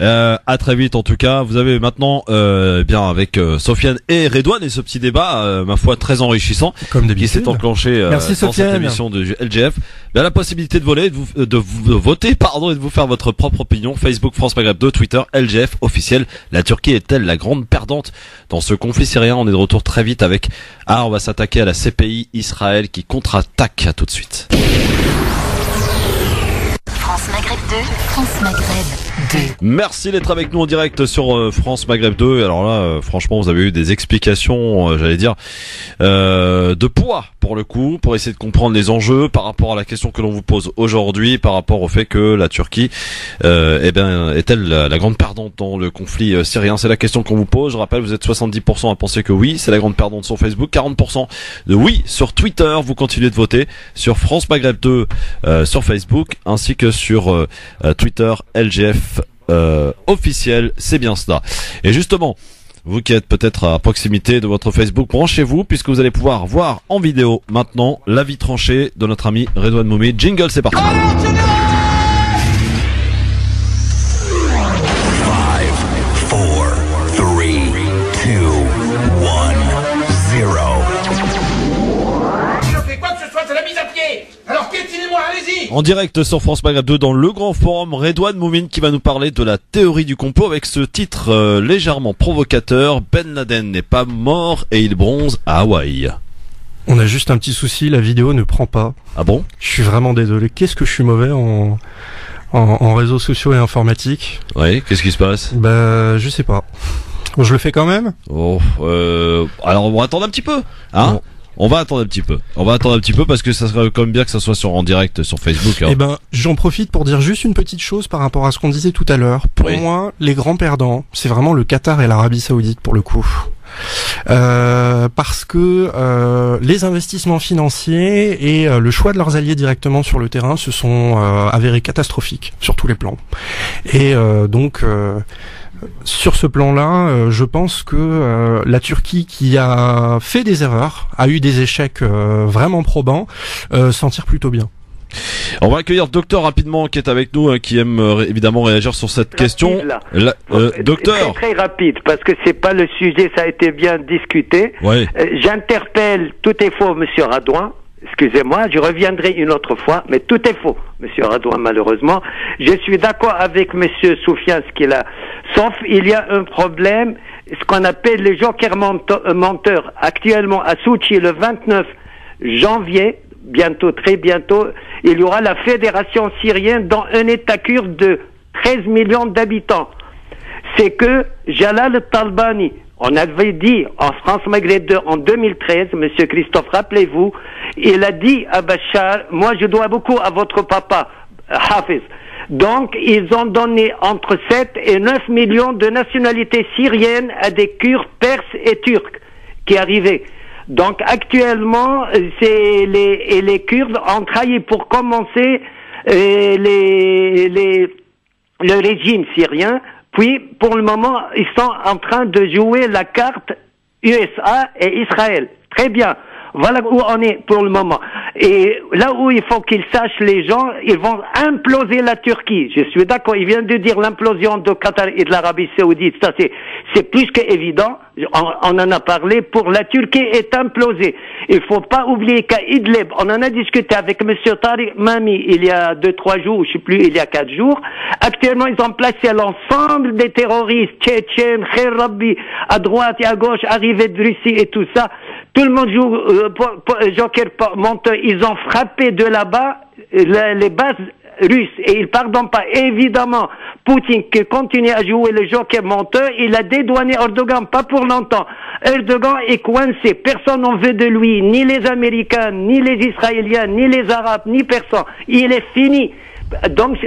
À très vite en tout cas. Vous avez maintenant bien avec Sofiane et Redouane et ce petit débat ma foi très enrichissant qui s'est enclenché dans cette émission de LGF. Bien, la possibilité de voter et de vous faire votre propre opinion. Facebook France Maghreb 2, Twitter LGF officiel. La Turquie est-elle la grande perdante dans ce conflit syrien? On est de retour très vite avec on va s'attaquer à la CPI Israël qui contre-attaque. À tout de suite. France Maghreb 2, France Maghreb 2. Merci d'être avec nous en direct sur France Maghreb 2. Alors là, franchement, vous avez eu des explications, j'allais dire, de poids pour le coup, pour essayer de comprendre les enjeux par rapport à la question que l'on vous pose aujourd'hui, par rapport au fait que la Turquie, est-elle la grande perdante dans le conflit syrien? C'est la question qu'on vous pose. Je rappelle, vous êtes 70% à penser que oui, c'est la grande perdante sur Facebook, 40% de oui sur Twitter. Vous continuez de voter sur France Maghreb 2 sur Facebook, ainsi que sur Twitter LGF officiel, c'est bien cela. Et justement, vous qui êtes peut-être à proximité de votre Facebook, branchez-vous puisque vous allez pouvoir voir en vidéo maintenant l'avis tranché de notre ami Redouane Moumi. Jingle, c'est parti. 5, 4, 3, 2, 1, 0. Si je fais quoi que ce soit, c'est la mise à pied. Alors piétinez-moi, allez-y. En direct sur France Maghreb 2 dans le grand forum, Redouane Moumine qui va nous parler de la théorie du complot avec ce titre légèrement provocateur. Ben Laden n'est pas mort et il bronze à Hawaï. On a juste un petit souci, la vidéo ne prend pas. Ah bon? Je suis vraiment désolé. Qu'est-ce que je suis mauvais en réseaux sociaux et informatique? Oui, qu'est-ce qui se passe? Je sais pas. Je le fais quand même? Alors on va attendre un petit peu, hein? Bon. On va attendre un petit peu parce que ça serait quand même bien que ça soit en direct sur Facebook. Hein. Eh ben, j'en profite pour dire juste une petite chose par rapport à ce qu'on disait tout à l'heure. Pour moi, les grands perdants, c'est vraiment le Qatar et l'Arabie Saoudite pour le coup. Parce que les investissements financiers et le choix de leurs alliés directement sur le terrain se sont avérés catastrophiques sur tous les plans. Et donc Sur ce plan-là, je pense que la Turquie, qui a fait des erreurs, a eu des échecs vraiment probants, s'en tire plutôt bien. On va accueillir Docteur rapidement qui est avec nous, qui aime évidemment réagir sur cette question. Docteur. Très rapide, parce que c'est pas le sujet, ça a été bien discuté. Ouais. J'interpelle, tout est faux, Monsieur Radouin. Excusez-moi, je reviendrai une autre fois, mais tout est faux, Monsieur Radouin, malheureusement. Je suis d'accord avec Monsieur Soufiane, ce qu'il a. Sauf, il y a un problème, ce qu'on appelle les jokers menteurs. Actuellement, à Souchi, le 29 janvier, bientôt, très bientôt, il y aura la Fédération syrienne dans un État kurde de 13 millions d'habitants. C'est que Jalal Talbani, on avait dit en France Maghreb 2 en 2013, Monsieur Christophe, rappelez-vous, il a dit à Bachar, moi je dois beaucoup à votre papa, Hafiz. Donc ils ont donné entre 7 et 9 millions de nationalités syriennes à des Kurdes, Perses et Turcs qui arrivaient. Donc actuellement, c'est les Kurdes ont trahi pour commencer le régime syrien. Puis, pour le moment, ils sont en train de jouer la carte USA et Israël. Très bien. Voilà où on est pour le moment. Et là où il faut qu'ils sachent, les gens, ils vont imploser la Turquie. Je suis d'accord. Il vient de dire l'implosion de Qatar et de l'Arabie Saoudite. Ça, c'est plus qu'évident. On en a parlé. Pour la Turquie est implosée. Il faut pas oublier qu'à Idlib, on en a discuté avec Monsieur Tariq Mami il y a 2-3 jours, je sais plus, il y a 4 jours. Actuellement, ils ont placé l'ensemble des terroristes tchétchènes, Khair Rabbi, à droite et à gauche, arrivés de Russie et tout ça. Tout le monde joue joker menteur. Ils ont frappé de là-bas les bases russes et ils pardonnent pas. Évidemment, Poutine qui continue à jouer le joker menteur, il a dédouané Erdogan, pas pour longtemps. Erdogan est coincé. Personne n'en veut de lui, ni les Américains, ni les Israéliens, ni les Arabes, ni personne. Il est fini. Donc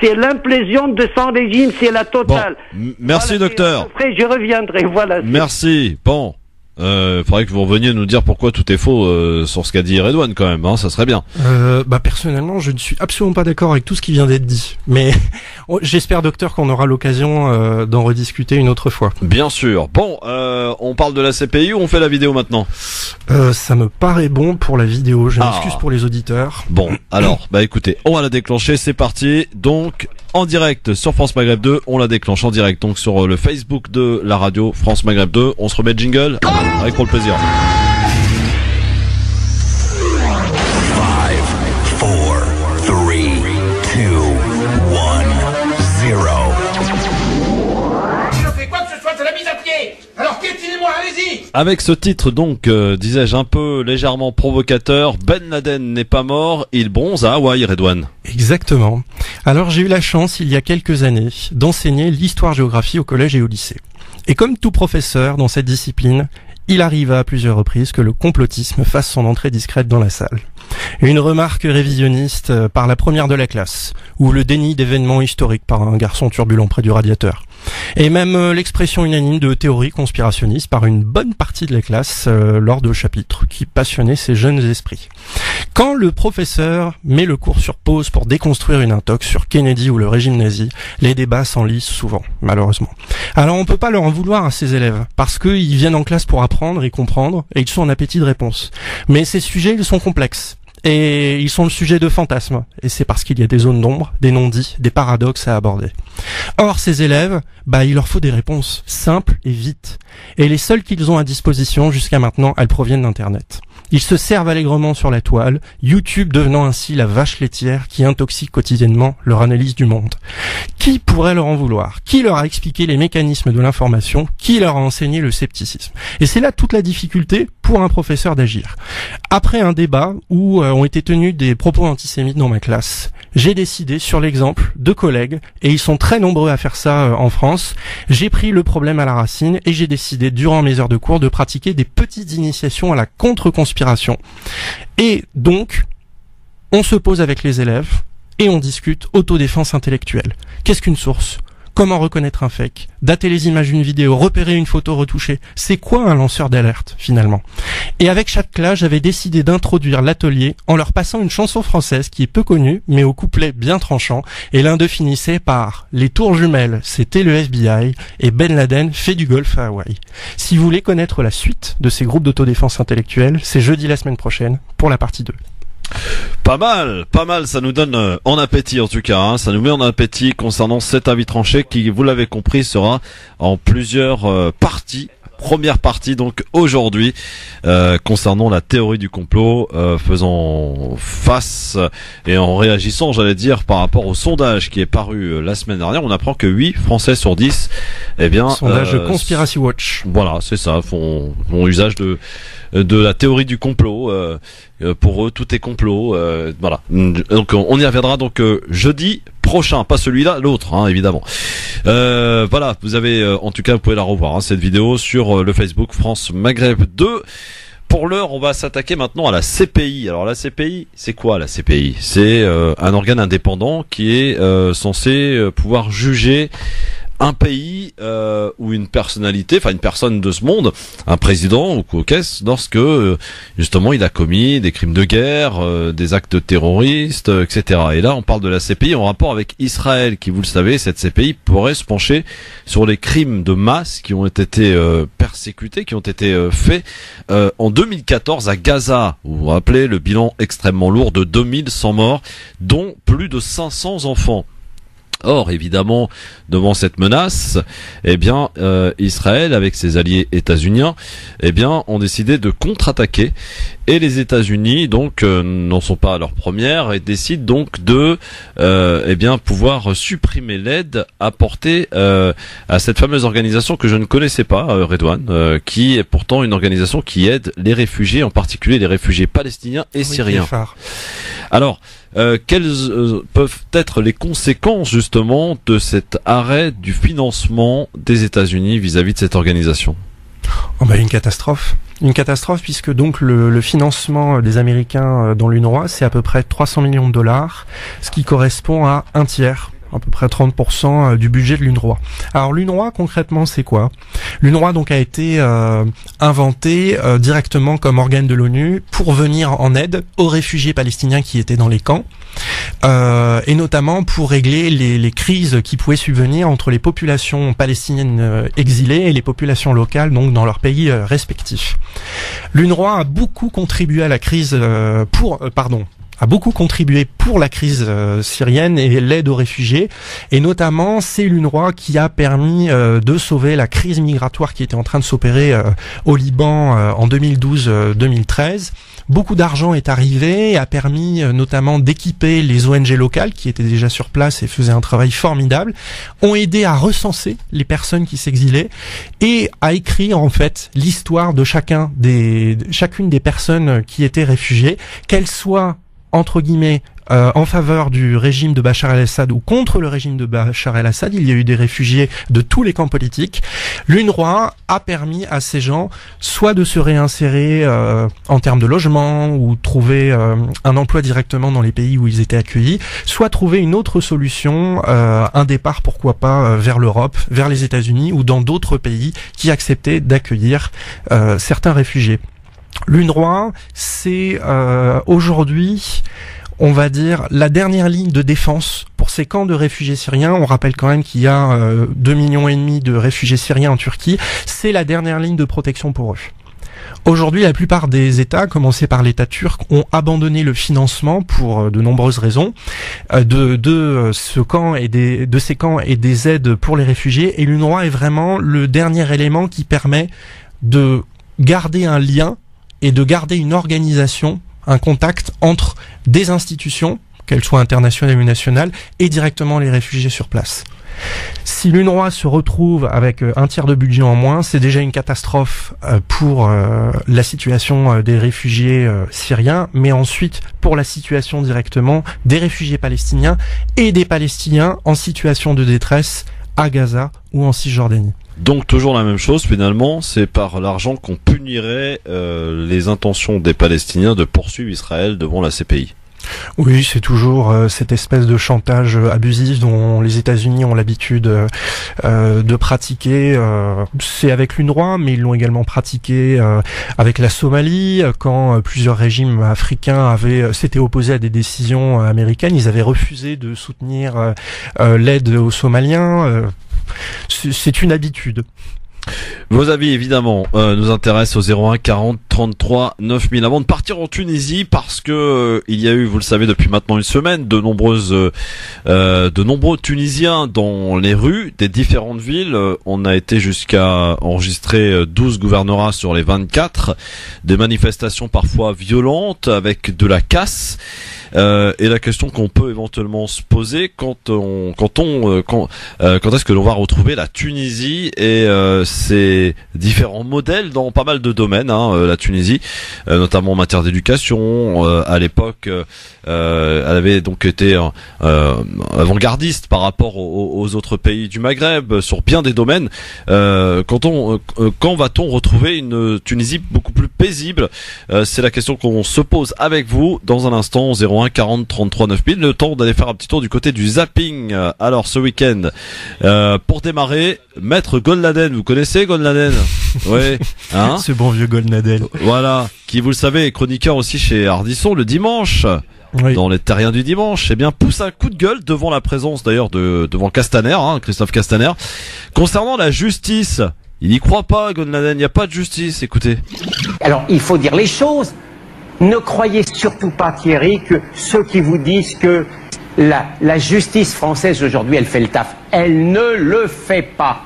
c'est l'implosion de son régime, c'est la totale. Bon, merci voilà, docteur. Après je reviendrai. Voilà. Merci. Bon. Faudrait que vous reveniez nous dire pourquoi tout est faux sur ce qu'a dit Redouane quand même, hein, ça serait bien. Personnellement, je ne suis absolument pas d'accord avec tout ce qui vient d'être dit. Mais j'espère, docteur, qu'on aura l'occasion d'en rediscuter une autre fois. Bien sûr. Bon, on parle de la CPI ou on fait la vidéo maintenant ? Ça me paraît bon pour la vidéo. Je m'excuse pour les auditeurs. Bon, alors, écoutez, on va la déclencher, c'est parti. Donc, en direct sur France Maghreb 2, on la déclenche en direct donc sur le Facebook de la radio France Maghreb 2. On se remet de jingle avec pour le plaisir. 5, 4, 3, 2, 1, 0. Si je fais quoi que ce soit, c'est la mise à pied. Alors piétinez-moi, allez-y. Avec ce titre donc, disais-je un peu légèrement provocateur, Ben Laden n'est pas mort, il bronze à Hawaï, Redouane. Exactement. Alors j'ai eu la chance, il y a quelques années, d'enseigner l'histoire-géographie au collège et au lycée. Et comme tout professeur dans cette discipline, il arriva à plusieurs reprises que le complotisme fasse son entrée discrète dans la salle. Une remarque révisionniste par la première de la classe, ou le déni d'événements historiques par un garçon turbulent près du radiateur. Et même l'expression unanime de théories conspirationnistes par une bonne partie de la classe lors de chapitres qui passionnaient ces jeunes esprits. Quand le professeur met le cours sur pause pour déconstruire une intox sur Kennedy ou le régime nazi, les débats s'enlisent souvent, malheureusement. Alors on peut pas leur en vouloir à ces élèves, parce qu'ils viennent en classe pour apprendre et comprendre, et ils sont en appétit de réponse. Mais ces sujets, ils sont complexes. Et ils sont le sujet de fantasmes. Et c'est parce qu'il y a des zones d'ombre, des non-dits, des paradoxes à aborder. Or, ces élèves, il leur faut des réponses simples et vite. Et les seules qu'ils ont à disposition jusqu'à maintenant, elles proviennent d'Internet. Ils se servent allègrement sur la toile, YouTube devenant ainsi la vache laitière qui intoxique quotidiennement leur analyse du monde. Qui pourrait leur en vouloir ? Qui leur a expliqué les mécanismes de l'information ? Qui leur a enseigné le scepticisme ? Et c'est là toute la difficulté pour un professeur d'agir. Après un débat où ont été tenus des propos antisémites dans ma classe, j'ai décidé, sur l'exemple de collègues, et ils sont très nombreux à faire ça en France, j'ai pris le problème à la racine et j'ai décidé, durant mes heures de cours, de pratiquer des petites initiations à la contre-conspiration. Et donc, on se pose avec les élèves et on discute autodéfense intellectuelle. Qu'est-ce qu'une source ? comment reconnaître un fake, dater les images d'une vidéo, repérer une photo retouchée. C'est quoi un lanceur d'alerte finalement? Et avec chaque classe, j'avais décidé d'introduire l'atelier en leur passant une chanson française qui est peu connue, mais au couplet bien tranchant, et l'un d'eux finissait par « Les tours jumelles, c'était le FBI, et Ben Laden fait du golf à Hawaï ». Si vous voulez connaître la suite de ces groupes d'autodéfense intellectuelle, c'est jeudi la semaine prochaine pour la partie 2. Pas mal, ça nous donne en appétit en tout cas, hein. Ça nous met en appétit concernant cet avis tranché qui, vous l'avez compris, sera en plusieurs parties. Première partie donc aujourd'hui concernant la théorie du complot, faisant face et en réagissant, j'allais dire, par rapport au sondage qui est paru la semaine dernière. On apprend que 8 Français sur 10, eh bien, sondage Conspiracy Watch. Voilà, c'est ça, font usage de la théorie du complot. Pour eux, tout est complot. Voilà. Donc on y reviendra donc jeudi prochain, pas celui-là, l'autre, hein, évidemment. Voilà, vous avez, en tout cas, vous pouvez la revoir, hein, cette vidéo sur le Facebook France Maghreb 2. Pour l'heure, on va s'attaquer maintenant à la CPI. Alors la CPI, c'est quoi la CPI? C'est un organe indépendant qui est censé pouvoir juger un pays ou une personnalité, enfin une personne de ce monde, un président ou quoi qu'est-ce, lorsque justement il a commis des crimes de guerre, des actes terroristes, etc. Et là on parle de la CPI en rapport avec Israël, qui, vous le savez, cette CPI pourrait se pencher sur les crimes de masse qui ont été persécutés, qui ont été faits en 2014 à Gaza. Vous vous rappelez le bilan extrêmement lourd de 2100 morts, dont plus de 500 enfants. Or, évidemment, devant cette menace, eh bien, Israël, avec ses alliés états-uniens, eh bien, ont décidé de contre-attaquer. Et les États-Unis, donc, n'en sont pas à leur première et décident donc de, eh bien, pouvoir supprimer l'aide apportée à cette fameuse organisation que je ne connaissais pas, Redouane, qui est pourtant une organisation qui aide les réfugiés, en particulier les réfugiés palestiniens et syriens. Alors, quelles peuvent être les conséquences justement de cet arrêt du financement des États-Unis vis-à-vis de cette organisation? Une catastrophe. Une catastrophe puisque donc le financement des Américains dans l'UNRWA, c'est à peu près 300 millions de dollars, ce qui correspond à un tiers, à peu près 30% du budget de l'UNRWA. Alors l'UNRWA concrètement c'est quoi? L'UNRWA donc a été inventé directement comme organe de l'ONU pour venir en aide aux réfugiés palestiniens qui étaient dans les camps, et notamment pour régler les crises qui pouvaient subvenir entre les populations palestiniennes exilées et les populations locales donc dans leurs pays respectifs. L'UNRWA a beaucoup contribué à la crise a beaucoup contribué pour la crise syrienne et l'aide aux réfugiés, et notamment c'est l'UNRWA qui a permis de sauver la crise migratoire qui était en train de s'opérer au Liban en 2012-2013. Beaucoup d'argent est arrivé et a permis notamment d'équiper les ONG locales qui étaient déjà sur place et faisaient un travail formidable, ont aidé à recenser les personnes qui s'exilaient et à écrire en fait l'histoire de chacune des personnes qui étaient réfugiées, qu'elles soient entre guillemets en faveur du régime de Bachar el-Assad ou contre le régime de Bachar el-Assad. Il y a eu des réfugiés de tous les camps politiques. L'UNRWA a permis à ces gens soit de se réinsérer en termes de logement ou trouver un emploi directement dans les pays où ils étaient accueillis, soit trouver une autre solution, un départ pourquoi pas vers l'Europe, vers les États-Unis ou dans d'autres pays qui acceptaient d'accueillir certains réfugiés. L'UNRWA, c'est aujourd'hui, on va dire, la dernière ligne de défense pour ces camps de réfugiés syriens. On rappelle quand même qu'il y a 2,5 millions de réfugiés syriens en Turquie. C'est la dernière ligne de protection pour eux. Aujourd'hui, la plupart des États, à commencer par l'État turc, ont abandonné le financement pour de nombreuses raisons de ces camps et des aides pour les réfugiés. Et l'UNRWA est vraiment le dernier élément qui permet de garder un lien et de garder une organisation, un contact entre des institutions, qu'elles soient internationales ou nationales, et directement les réfugiés sur place. Si l'UNRWA se retrouve avec un tiers de budget en moins, c'est déjà une catastrophe pour la situation des réfugiés syriens, mais ensuite pour la situation directement des réfugiés palestiniens et des Palestiniens en situation de détresse à Gaza ou en Cisjordanie. Donc toujours la même chose finalement, c'est par l'argent qu'on punirait les intentions des Palestiniens de poursuivre Israël devant la CPI. Oui, c'est toujours cette espèce de chantage abusif dont les États-Unis ont l'habitude de pratiquer. C'est avec l'UNRWA, mais ils l'ont également pratiqué avec la Somalie. Quand plusieurs régimes africains s'étaient opposés à des décisions américaines, ils avaient refusé de soutenir l'aide aux Somaliens. C'est une habitude. Vos avis évidemment nous intéressent au 01 40 33 9000 avant de partir en Tunisie parce que il y a eu, vous le savez depuis maintenant une semaine, de nombreux Tunisiens dans les rues des différentes villes. On a été jusqu'à enregistrer 12 gouvernorats sur les 24, des manifestations parfois violentes avec de la casse. Et la question qu'on peut éventuellement se poser quand est-ce que l'on va retrouver la Tunisie et ses différents modèles dans pas mal de domaines, la Tunisie, notamment en matière d'éducation. À l'époque, elle avait donc été avant-gardiste par rapport aux autres pays du Maghreb sur bien des domaines. Quand va-t-on retrouver une Tunisie beaucoup plus paisible? C'est la question qu'on se pose avec vous dans un instant. 01 40 33 9000. Le temps d'aller faire un petit tour du côté du zapping. Alors ce week-end, pour démarrer, Maître Golnadel. Vous connaissez Golnadel? Oui, hein? Ce bon vieux Golnadel. Voilà, qui, vous le savez, est chroniqueur aussi chez Ardisson le dimanche. Oui. Dans les terriens du dimanche, pousse un coup de gueule devant la présence d'ailleurs devant Castaner, Christophe Castaner, concernant la justice. Il n'y croit pas, Golnadel, il n'y a pas de justice, écoutez. Alors, il faut dire les choses. Ne croyez surtout pas, Thierry, que ceux qui vous disent que la justice française aujourd'hui, elle fait le taf. Elle ne le fait pas.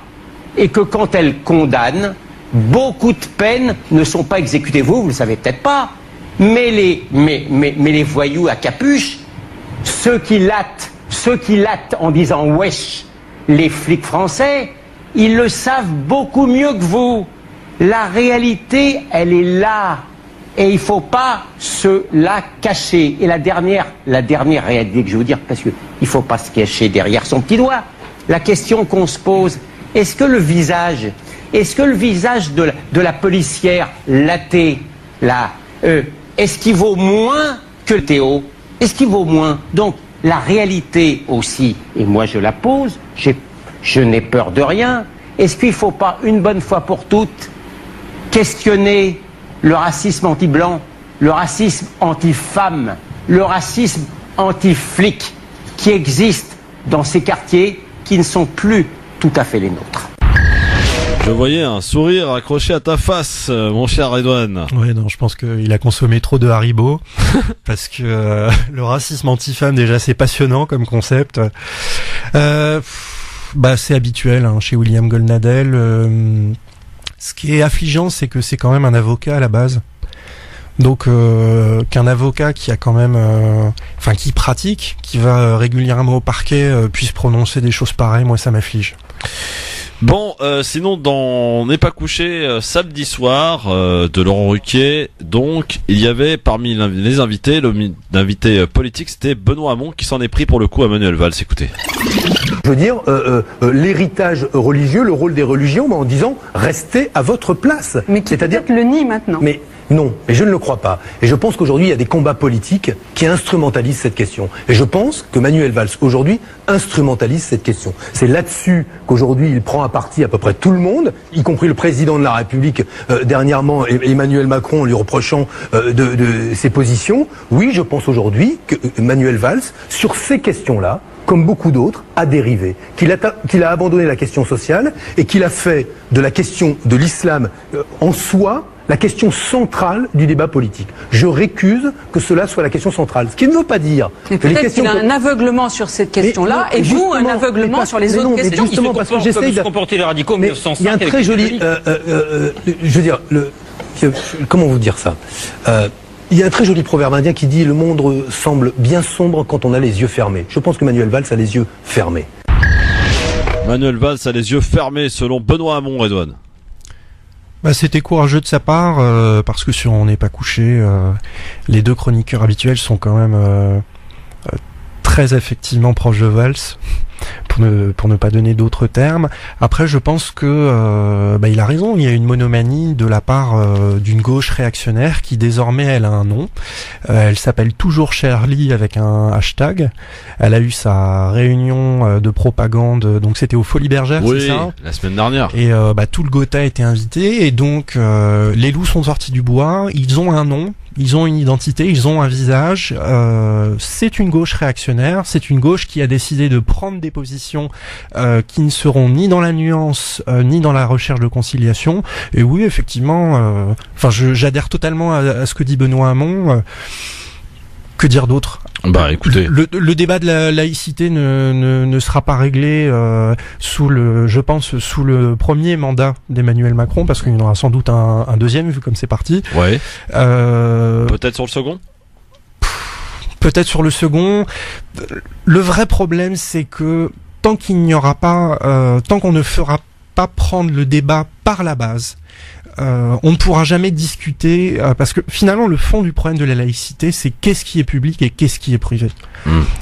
Et que quand elle condamne, beaucoup de peines ne sont pas exécutées. Vous le savez peut-être pas. Mais les voyous à capuche, ceux qui lattent en disant wesh, les flics français, ils le savent beaucoup mieux que vous. La réalité, elle est là. Et il ne faut pas se la cacher. Et la dernière réalité que je veux dire, parce qu'il ne faut pas se cacher derrière son petit doigt, la question qu'on se pose, est-ce que le visage de la policière lattée, est-ce qu'il vaut moins que le Théo? Est-ce qu'il vaut moins? Donc, la réalité aussi, et moi je la pose, je n'ai peur de rien, est-ce qu'il ne faut pas, une bonne fois pour toutes, questionner le racisme anti-blanc, le racisme anti-femme, le racisme anti-flic qui existe dans ces quartiers qui ne sont plus tout à fait les nôtres? Je voyais un sourire accroché à ta face, mon cher Redouane. Ouais, non, je pense qu'il a consommé trop de Haribo, parce que le racisme anti-femme, déjà, c'est passionnant comme concept. C'est habituel chez William Golnadel. Ce qui est affligeant, c'est que c'est quand même un avocat à la base. Donc qu'un avocat qui a quand même, qui pratique, qui va régulièrement au parquet, puisse prononcer des choses pareilles, moi ça m'afflige. Bon, sinon dans N'est pas couché samedi soir de Laurent Ruquier, donc il y avait parmi les invités, l'invité politique, c'était Benoît Hamon qui s'en est pris pour le coup à Manuel Valls. Écoutez. Je veux dire, l'héritage religieux, le rôle des religions, en disant restez à votre place. Mais qui peut-être le nie maintenant. Mais non, mais je ne le crois pas. Et je pense qu'aujourd'hui, il y a des combats politiques qui instrumentalisent cette question. Et je pense que Manuel Valls, aujourd'hui, instrumentalise cette question. C'est là-dessus qu'aujourd'hui, il prend à partie à peu près tout le monde, y compris le président de la République, dernièrement, Emmanuel Macron, en lui reprochant de ses positions. Oui, je pense aujourd'hui que Manuel Valls, sur ces questions-là, comme beaucoup d'autres, a dérivé, qu'il a abandonné la question sociale et qu'il a fait de la question de l'islam en soi la question centrale du débat politique. Je récuse que cela soit la question centrale. Ce qui ne veut pas dire que les questions... qu'il a un aveuglement sur cette question-là et vous un aveuglement sur les autres questions. Justement, parce que j'essaie de comporter les radicaux en 1905. Il y a un très joli... je veux dire, comment vous dire ça il y a un très joli proverbe indien qui dit « Le monde semble bien sombre quand on a les yeux fermés ». Je pense que Manuel Valls a les yeux fermés. Manuel Valls a les yeux fermés, selon Benoît Hamon, Redouane. C'était courageux de sa part, parce que sur On n'est pas couché, les deux chroniqueurs habituels sont quand même très effectivement proches de Valls. pour ne pas donner d'autres termes. Après, je pense que il a raison. Il y a une monomanie de la part d'une gauche réactionnaire qui désormais elle a un nom. Elle s'appelle toujours Shirley avec un hashtag. Elle a eu sa réunion de propagande. Donc c'était au Folies Bergère, oui, c'est ça, la semaine dernière. Et tout le Gotha était invité. Et donc les loups sont sortis du bois. Ils ont un nom. Ils ont une identité, ils ont un visage. C'est une gauche réactionnaire, c'est une gauche qui a décidé de prendre des positions qui ne seront ni dans la nuance ni dans la recherche de conciliation. Et oui, effectivement, j'adhère totalement à ce que dit Benoît Hamon. Que dire d'autre ? Bah écoutez, le débat de la laïcité ne sera pas réglé sous le premier mandat d'Emmanuel Macron, parce qu'il y en aura sans doute un deuxième vu comme c'est parti. Ouais. Peut-être sur le second. Peut-être sur le second. Le vrai problème, c'est que tant qu'on ne fera pas prendre le débat par la base, on ne pourra jamais discuter, parce que finalement le fond du problème de la laïcité, c'est qu'est-ce qui est public et qu'est-ce qui est privé.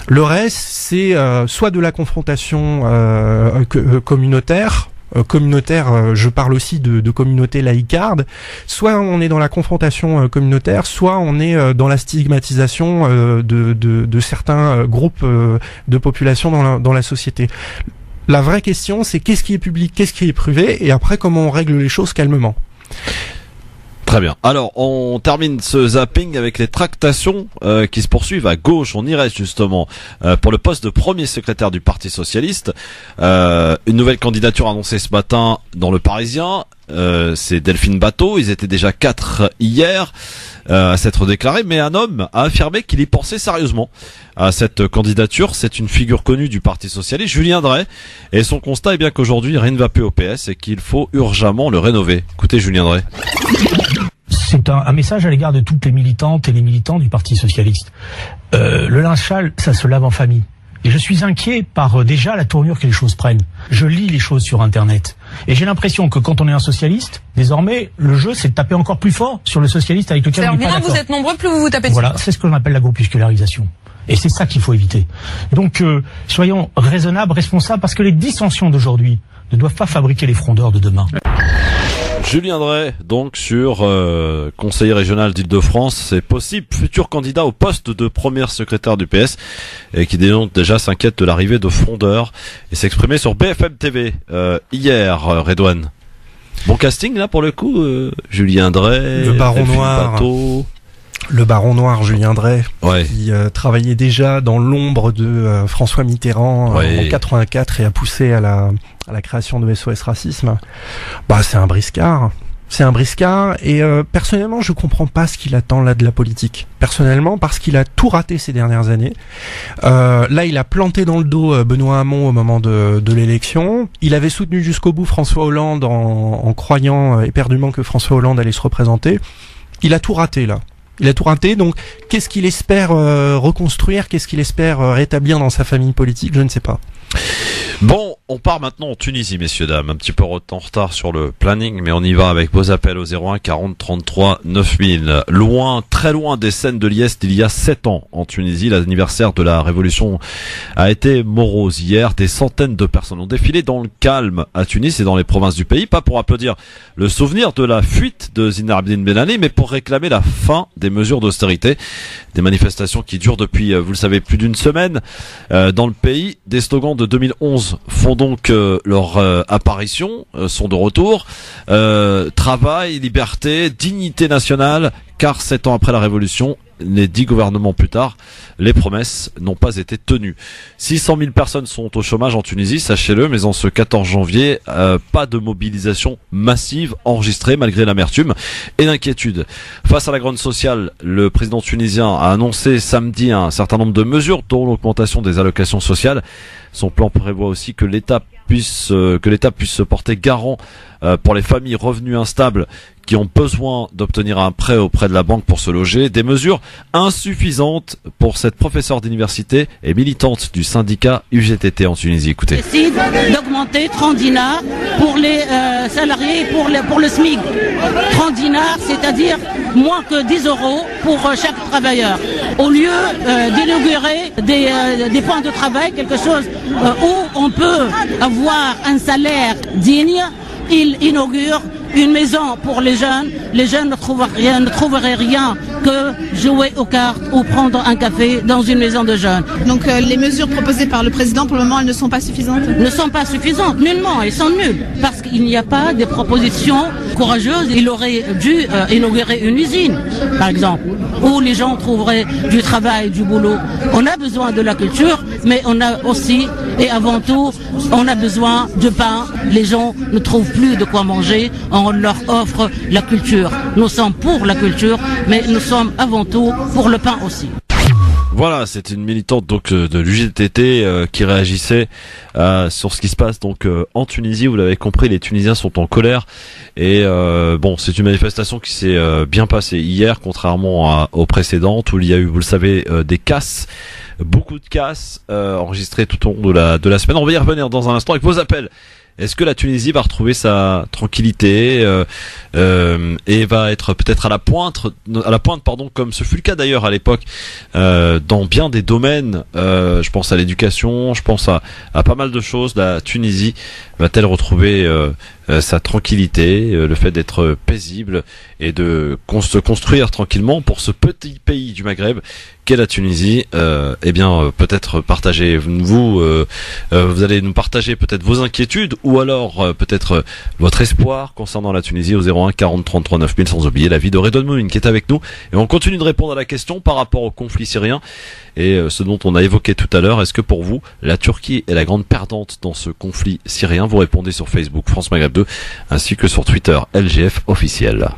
Le reste, c'est soit de la confrontation communautaire, je parle aussi de communauté laïcarde, soit on est dans la confrontation communautaire, soit on est dans la stigmatisation de certains groupes de population dans la société. La vraie question, c'est qu'est-ce qui est public, qu'est-ce qui est privé, et après comment on règle les choses calmement. Très bien. Alors, on termine ce zapping avec les tractations qui se poursuivent à gauche. On y reste justement pour le poste de premier secrétaire du Parti Socialiste. Une nouvelle candidature annoncée ce matin dans Le Parisien. C'est Delphine Batho. Ils étaient déjà 4 hier à s'être déclarés, mais un homme a affirmé qu'il y pensait sérieusement à cette candidature. C'est une figure connue du Parti Socialiste, Julien Drey, et son constat est bien qu'aujourd'hui rien ne va plus au PS et qu'il faut urgemment le rénover. Écoutez Julien Drey. C'est un message à l'égard de toutes les militantes et les militants du Parti Socialiste. Le linge sale, ça se lave en famille. Et je suis inquiet par déjà la tournure que les choses prennent. Je lis les choses sur Internet. Et j'ai l'impression que quand on est un socialiste, désormais, le jeu, c'est de taper encore plus fort sur le socialiste avec lequel on n'est pas d'accord. Moins vous êtes nombreux, plus vous vous tapez dessus. Voilà, c'est ce que l'on appelle la groupuscularisation. Et c'est ça qu'il faut éviter. Donc, soyons raisonnables, responsables, parce que les dissensions d'aujourd'hui ne doivent pas fabriquer les frondeurs de demain. Julien Drey, donc sur conseiller régional d'Île-de-France, c'est possible, futur candidat au poste de premier secrétaire du PS, et qui déjà s'inquiète de l'arrivée de frondeurs, et s'exprimait sur BFM TV hier, Redouane. Bon casting là pour le coup, Julien Drey, le Baron Noir. Batho. Le Baron Noir, Julien Drey, ouais, qui travaillait déjà dans l'ombre de François Mitterrand en 84 et a poussé à la création de SOS Racisme. Bah, c'est un briscard. C'est un briscard et personnellement, je comprends pas ce qu'il attend là de la politique. Personnellement, parce qu'il a tout raté ces dernières années. Là, il a planté dans le dos Benoît Hamon au moment de l'élection. Il avait soutenu jusqu'au bout François Hollande en croyant éperdument que François Hollande allait se représenter. Il a tout raté là. Il a tout raté, donc qu'est-ce qu'il espère reconstruire, qu'est-ce qu'il espère rétablir dans sa famille politique, je ne sais pas. Bon, on part maintenant en Tunisie, messieurs, dames. Un petit peu en retard sur le planning, mais on y va avec vos appels au 01 40 33 9000. Loin, très loin des scènes de liesse d'il y a 7 ans en Tunisie. L'anniversaire de la révolution a été morose. Hier, des centaines de personnes ont défilé dans le calme à Tunis et dans les provinces du pays, pas pour applaudir le souvenir de la fuite de Zine el Abidine Ben Ali, mais pour réclamer la fin des mesures d'austérité. Des manifestations qui durent depuis, vous le savez, plus d'une semaine dans le pays. Des slogans de 2011 font donc leur apparition, sont de retour. Travail, liberté, dignité nationale, car 7 ans après la révolution, les 10 gouvernements plus tard, les promesses n'ont pas été tenues. 600 000 personnes sont au chômage en Tunisie, sachez-le, mais en ce 14 janvier, pas de mobilisation massive enregistrée malgré l'amertume et l'inquiétude. Face à la grogne sociale, le président tunisien a annoncé samedi un certain nombre de mesures, dont l'augmentation des allocations sociales. Son plan prévoit aussi que l'État puisse se porter garant pour les familles revenus instables qui ont besoin d'obtenir un prêt auprès de la banque pour se loger. Des mesures insuffisantes pour cette professeure d'université et militante du syndicat UGTT en Tunisie. Écoutez. Décide d'augmenter 30 dinars pour les salariés pour le SMIC. 30 dinars, c'est-à-dire moins que 10 euros pour chaque travailleur. Au lieu d'inaugurer des points de travail, quelque chose où on peut avoir un salaire digne, il inaugure une maison pour les jeunes. Les jeunes ne trouveraient rien que jouer aux cartes ou prendre un café dans une maison de jeunes. Donc les mesures proposées par le président, pour le moment, elles ne sont pas suffisantes? Ne sont pas suffisantes, nullement, elles sont nulles. Parce qu'il n'y a pas de propositions courageuses. Il aurait dû inaugurer une usine, par exemple, où les gens trouveraient du travail, du boulot. On a besoin de la culture, mais on a aussi, et avant tout, on a besoin de pain. Les gens ne trouvent plus de quoi manger. On leur offre la culture. Nous sommes pour la culture, mais nous sommes avant tout pour le pain aussi. Voilà, c'est une militante donc de l'UGTT qui réagissait sur ce qui se passe donc en Tunisie. Vous l'avez compris, les Tunisiens sont en colère et bon, c'est une manifestation qui s'est bien passée hier, contrairement aux précédentes où il y a eu, vous le savez, des casses. Beaucoup de casses enregistrées tout au long de la semaine. On va y revenir dans un instant avec vos appels. Est-ce que la Tunisie va retrouver sa tranquillité et va être peut-être à la pointe, comme ce fut le cas d'ailleurs à l'époque dans bien des domaines. Je pense à l'éducation, je pense à pas mal de choses. La Tunisie va-t-elle retrouver sa tranquillité, le fait d'être paisible et de se construire tranquillement pour ce petit pays du Maghreb qu'est la Tunisie? Eh bien, peut-être partagez-vous, vous allez nous partager peut-être vos inquiétudes ou alors peut-être votre espoir concernant la Tunisie au 01 40 33 9000, sans oublier l'avis de Redouane Moumine qui est avec nous. Et on continue de répondre à la question par rapport au conflit syrien et ce dont on a évoqué tout à l'heure. Est-ce que pour vous, la Turquie est la grande perdante dans ce conflit syrien? Vous répondez sur Facebook France Maghreb 2 ainsi que sur Twitter LGF officiel.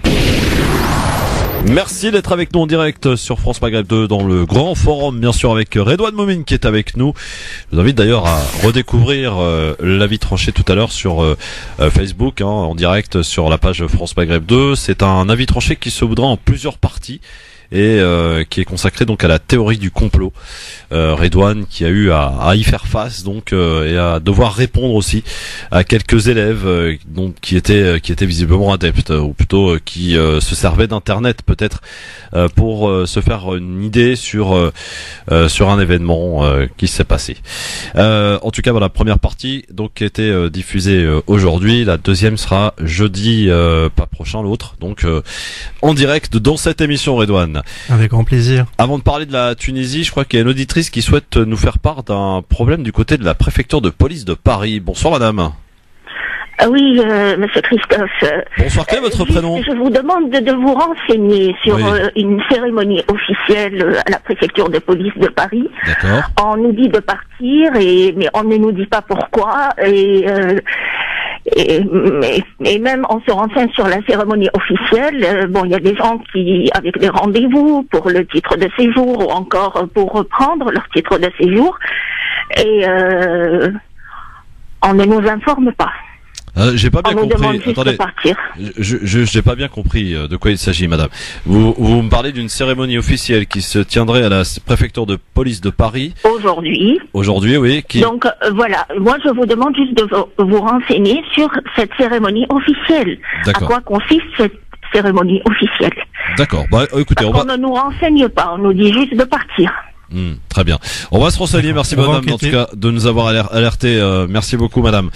Merci d'être avec nous en direct sur France Maghreb 2 dans le grand forum, bien sûr avec Redouane Moumine qui est avec nous. Je vous invite d'ailleurs à redécouvrir l'avis tranché tout à l'heure sur Facebook, en direct sur la page France Maghreb 2. C'est un avis tranché qui se voudra en plusieurs parties et qui est consacré donc à la théorie du complot. Redouane qui a eu à y faire face donc et à devoir répondre aussi à quelques élèves donc qui étaient visiblement adeptes ou plutôt qui se servaient d'internet peut-être pour se faire une idée sur un événement qui s'est passé. En tout cas voilà, première partie donc qui a été diffusée aujourd'hui, la deuxième sera jeudi pas prochain, l'autre donc en direct dans cette émission. Redouane, avec grand plaisir. Avant de parler de la Tunisie, je crois qu'il y a une auditrice qui souhaite nous faire part d'un problème du côté de la préfecture de police de Paris. Bonsoir madame. Oui, monsieur Christophe. Bonsoir, quel est votre prénom? Je vous demande de vous renseigner sur une cérémonie officielle à la préfecture de police de Paris. D'accord. On nous dit de partir, mais on ne nous dit pas pourquoi. Et même on se renseigne sur la cérémonie officielle. Bon, il y a des gens qui, avec des rendez-vous pour le titre de séjour ou encore pour reprendre leur titre de séjour, et on ne nous informe pas. J'ai pas bien compris. Attendez, j'ai pas bien compris de quoi il s'agit, madame. Vous me parlez d'une cérémonie officielle qui se tiendrait à la préfecture de police de Paris. Aujourd'hui. Aujourd'hui, oui. Donc voilà, moi je vous demande juste de vous renseigner sur cette cérémonie officielle. À quoi consiste cette cérémonie officielle? D'accord. Bah écoutez, on ne nous renseigne pas, on nous dit juste de partir. Très bien. On va se renseigner. Merci madame en tout cas de nous avoir alerté. Merci beaucoup madame.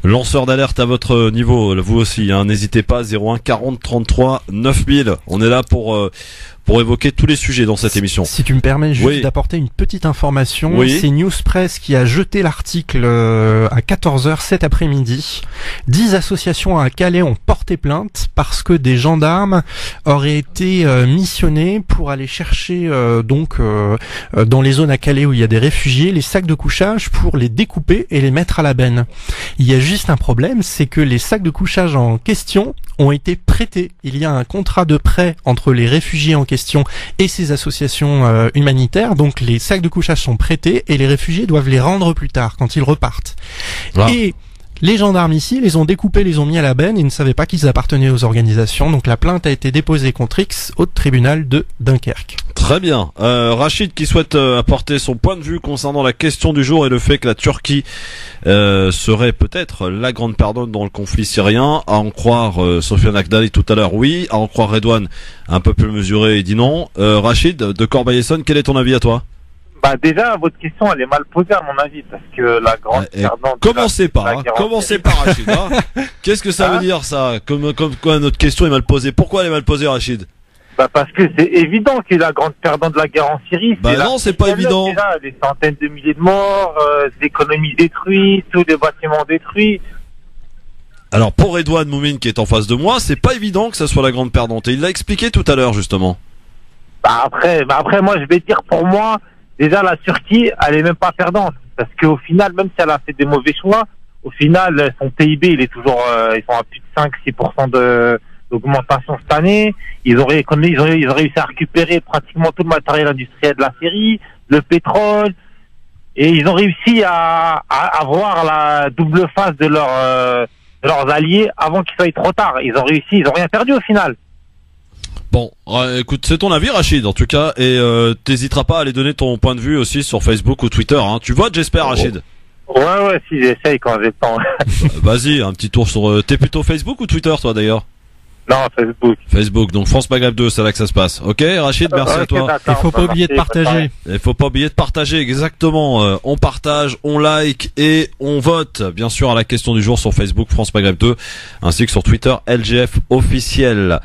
Lanceur d'alerte à votre niveau, vous aussi. N'hésitez pas. 01 40 33 9000. On est là pour évoquer tous les sujets dans cette émission. Si tu me permets juste d'apporter une petite information, c'est Newspress qui a jeté l'article à 14h cet après-midi. 10 associations à Calais ont porté plainte parce que des gendarmes auraient été missionnés pour aller chercher dans les zones à Calais où il y a des réfugiés les sacs de couchage pour les découper et les mettre à la benne. Il y a juste un problème, c'est que les sacs de couchage en question ont été prêtés. Il y a un contrat de prêt entre les réfugiés en question et ces associations humanitaires. Donc les sacs de couchage sont prêtés et les réfugiés doivent les rendre plus tard quand ils repartent. Et Les gendarmes ici les ont découpés, les ont mis à la benne et ne savaient pas qu'ils appartenaient aux organisations. Donc la plainte a été déposée contre X au tribunal de Dunkerque. Très bien. Rachid qui souhaite apporter son point de vue concernant la question du jour et le fait que la Turquie serait peut-être la grande perdante dans le conflit syrien. À en croire Sofiane Akdali tout à l'heure, oui. À en croire Redouane, un peu plus mesuré, il dit non. Rachid de Corbeil-Essonnes, quel est ton avis à toi? Bah déjà, votre question, elle est mal posée à mon avis, parce que la grande perdante... Commencez pas, Rachid. Hein. Qu'est-ce que ça veut dire, ça? Comme quoi notre question est mal posée. Pourquoi elle est mal posée, Rachid? Bah parce que c'est évident que la grande perdante de la guerre en Syrie... Bah non, c'est pas évident. Déjà, des centaines de milliers de morts, des économies détruites, tous les bâtiments détruits... Alors pour Redouane Moumine qui est en face de moi, c'est pas évident que ça soit la grande perdante. Et il l'a expliqué tout à l'heure, justement. Bah après, moi, je vais dire, pour moi... Déjà, la Turquie, elle est même pas perdante. Parce qu'au final, même si elle a fait des mauvais choix, au final, son PIB, il est toujours, ils sont à plus de 5-6% d'augmentation cette année. Ils ont réussi à récupérer pratiquement tout le matériel industriel de la Syrie, le pétrole. Et ils ont réussi à avoir la double face de leurs alliés avant qu'il soit trop tard. Ils ont réussi, ils ont rien perdu au final. Bon, écoute, c'est ton avis, Rachid, en tout cas, et t'hésiteras pas à aller donner ton point de vue aussi sur Facebook ou Twitter, hein. Tu votes, j'espère, Rachid? Ouais, si, j'essaye quand j'ai le temps. Vas-y, un petit tour sur... T'es plutôt Facebook ou Twitter, toi, d'ailleurs? Non, Facebook. Facebook, donc France Maghreb 2, c'est là que ça se passe. Ok, Rachid, merci à toi. Il faut pas oublier de partager. Il faut pas oublier de partager, exactement. On partage, on like et on vote, bien sûr, à la question du jour sur Facebook, France Maghreb 2, ainsi que sur Twitter, LGF officiel.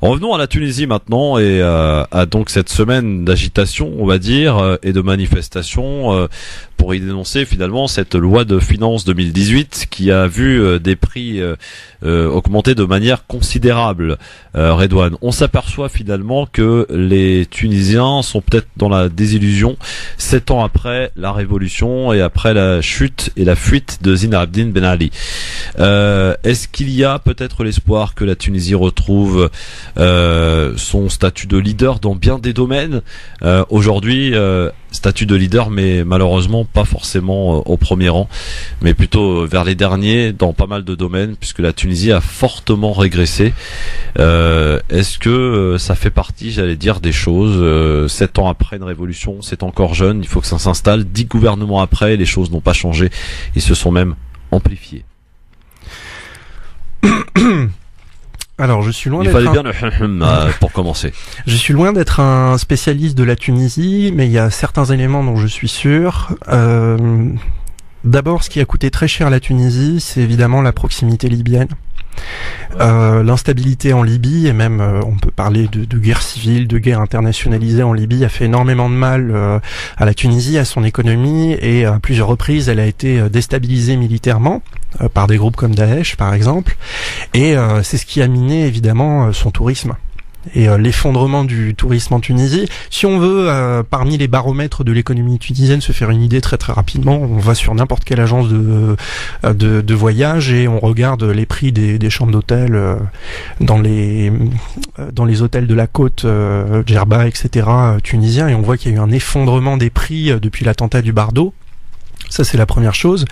Revenons à la Tunisie maintenant et à donc cette semaine d'agitation, on va dire, et de manifestation pour y dénoncer finalement cette loi de finances 2018 qui a vu des prix augmenter de manière considérable. Redouane, on s'aperçoit finalement que les Tunisiens sont peut-être dans la désillusion 7 ans après la révolution et après la chute et la fuite de Zine Abdine Ben Ali. Est-ce qu'il y a peut-être l'espoir que la Tunisie retrouve son statut de leader dans bien des domaines? Aujourd'hui, statut de leader, mais malheureusement pas forcément au premier rang, mais plutôt vers les derniers dans pas mal de domaines, puisque la Tunisie a fortement régressé. Est-ce que ça fait partie, j'allais dire, des choses 7 ans après une révolution, c'est encore jeune, il faut que ça s'installe. 10 gouvernements après, les choses n'ont pas changé, ils se sont même amplifiés. Alors, je suis loin d'être. Il fallait bien le pour commencer. Je suis loin d'être un spécialiste de la Tunisie, mais il y a certains éléments dont je suis sûr. D'abord, ce qui a coûté très cher à la Tunisie, c'est évidemment la proximité libyenne. L'instabilité en Libye, et même on peut parler de guerre civile, de guerre internationalisée en Libye, a fait énormément de mal à la Tunisie, à son économie, et à plusieurs reprises elle a été déstabilisée militairement par des groupes comme Daesh par exemple, et c'est ce qui a miné évidemment son tourisme. Et l'effondrement du tourisme en Tunisie, si on veut parmi les baromètres de l'économie tunisienne se faire une idée très très rapidement, on va sur n'importe quelle agence de voyage et on regarde les prix des chambres d'hôtel dans les hôtels de la côte, Djerba, etc. tunisiens, et on voit qu'il y a eu un effondrement des prix depuis l'attentat du Bardo. Ça, c'est la première chose.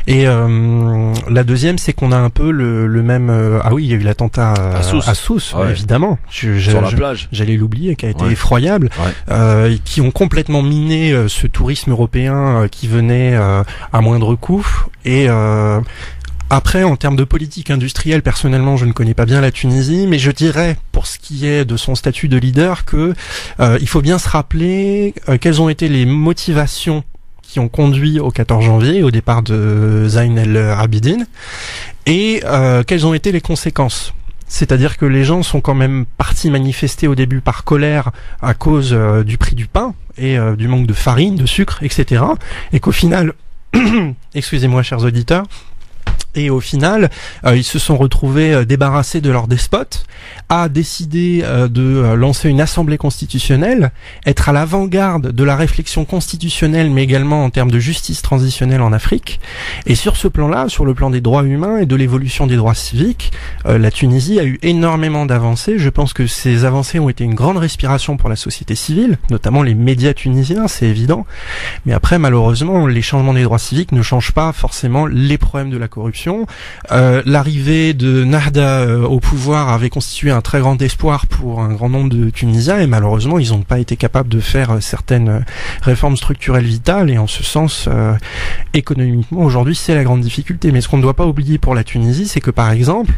Et la deuxième, c'est qu'on a un peu le même... ah oui, il y a eu l'attentat à Sousse, ouais. Évidemment. Sur la plage. J'allais l'oublier, qui a été effroyable. Ouais. Qui ont complètement miné ce tourisme européen qui venait à moindre coût. Et... après, en termes de politique industrielle, personnellement, je ne connais pas bien la Tunisie, mais je dirais, pour ce qui est de son statut de leader, que il faut bien se rappeler quelles ont été les motivations qui ont conduit au 14 janvier, au départ de Zayn El Abidine, et quelles ont été les conséquences. C'est-à-dire que les gens sont quand même partis manifester au début par colère à cause du prix du pain et du manque de farine, de sucre, etc. Et qu'au final, excusez-moi chers auditeurs, et au final, ils se sont retrouvés débarrassés de leur despote, a décidé de lancer une assemblée constitutionnelle, être à l'avant-garde de la réflexion constitutionnelle, mais également en termes de justice transitionnelle en Afrique. Et sur ce plan-là, sur le plan des droits humains et de l'évolution des droits civiques, la Tunisie a eu énormément d'avancées. Je pense que ces avancées ont été une grande respiration pour la société civile, notamment les médias tunisiens, c'est évident. Mais après, malheureusement, les changements des droits civiques ne changent pas forcément les problèmes de la corruption révolution. L'arrivée de Nahda au pouvoir avait constitué un très grand espoir pour un grand nombre de Tunisiens et malheureusement ils n'ont pas été capables de faire certaines réformes structurelles vitales et en ce sens économiquement aujourd'hui c'est la grande difficulté. Mais ce qu'on ne doit pas oublier pour la Tunisie, c'est que par exemple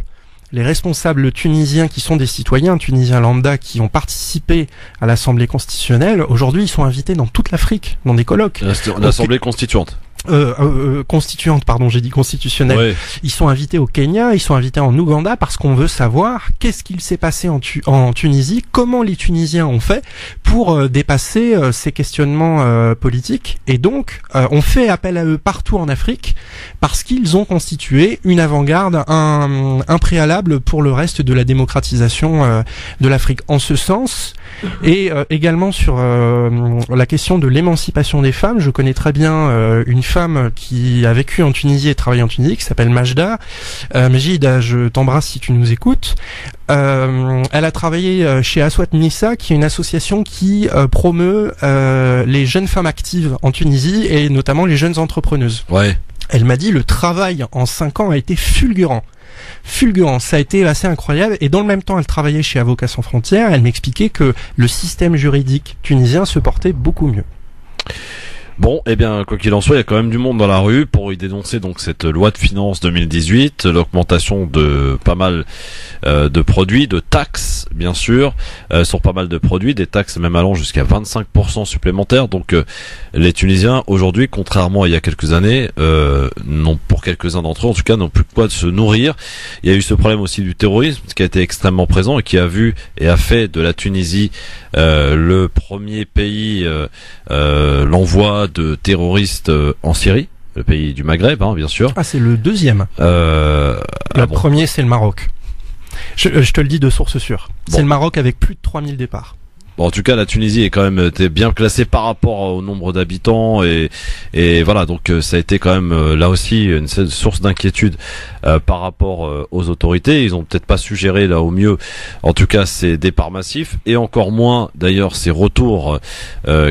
les responsables tunisiens qui sont des citoyens tunisiens lambda qui ont participé à l'Assemblée constitutionnelle, aujourd'hui ils sont invités dans toute l'Afrique, dans des colloques. L'Assemblée constituante. Constituante, pardon, j'ai dit constitutionnelle. Ouais. Ils sont invités au Kenya, ils sont invités en Ouganda parce qu'on veut savoir qu'est-ce qu'il s'est passé en Tunisie, comment les Tunisiens ont fait pour dépasser ces questionnements politiques. Et donc, on fait appel à eux partout en Afrique parce qu'ils ont constitué une avant-garde, un préalable pour le reste de la démocratisation de l'Afrique. En ce sens, et également sur la question de l'émancipation des femmes, je connais très bien une femme qui a vécu en Tunisie et travaillé en Tunisie, qui s'appelle Majda. Majida, je t'embrasse si tu nous écoutes. Elle a travaillé chez Aswat Nissa, qui est une association qui promeut les jeunes femmes actives en Tunisie et notamment les jeunes entrepreneuses. Ouais. Elle m'a dit le travail en 5 ans a été fulgurant, ça a été assez incroyable et dans le même temps elle travaillait chez Avocats sans frontières, elle m'expliquait que le système juridique tunisien se portait beaucoup mieux. Bon, eh bien, quoi qu'il en soit, il y a quand même du monde dans la rue pour y dénoncer donc cette loi de finances 2018, l'augmentation de pas mal de produits, de taxes, bien sûr, sur pas mal de produits, des taxes même allant jusqu'à 25% supplémentaires. Donc, les Tunisiens, aujourd'hui, contrairement à il y a quelques années, n'ont, pour quelques-uns d'entre eux, en tout cas, n'ont plus de quoi de se nourrir. Il y a eu ce problème aussi du terrorisme, qui a été extrêmement présent et qui a vu et a fait de la Tunisie le premier pays, l'envoi de terroristes en Syrie, le pays du Maghreb, hein, bien sûr. Ah, c'est le deuxième. Le premier, c'est le Maroc. Je te le dis de source sûre. C'est le Maroc avec plus de 3000 départs. Bon, en tout cas, la Tunisie est quand même bien classée par rapport au nombre d'habitants et voilà. Donc, ça a été quand même là aussi une source d'inquiétude par rapport aux autorités. Ils ont peut-être pas su gérer là au mieux, en tout cas, ces départs massifs et encore moins d'ailleurs ces retours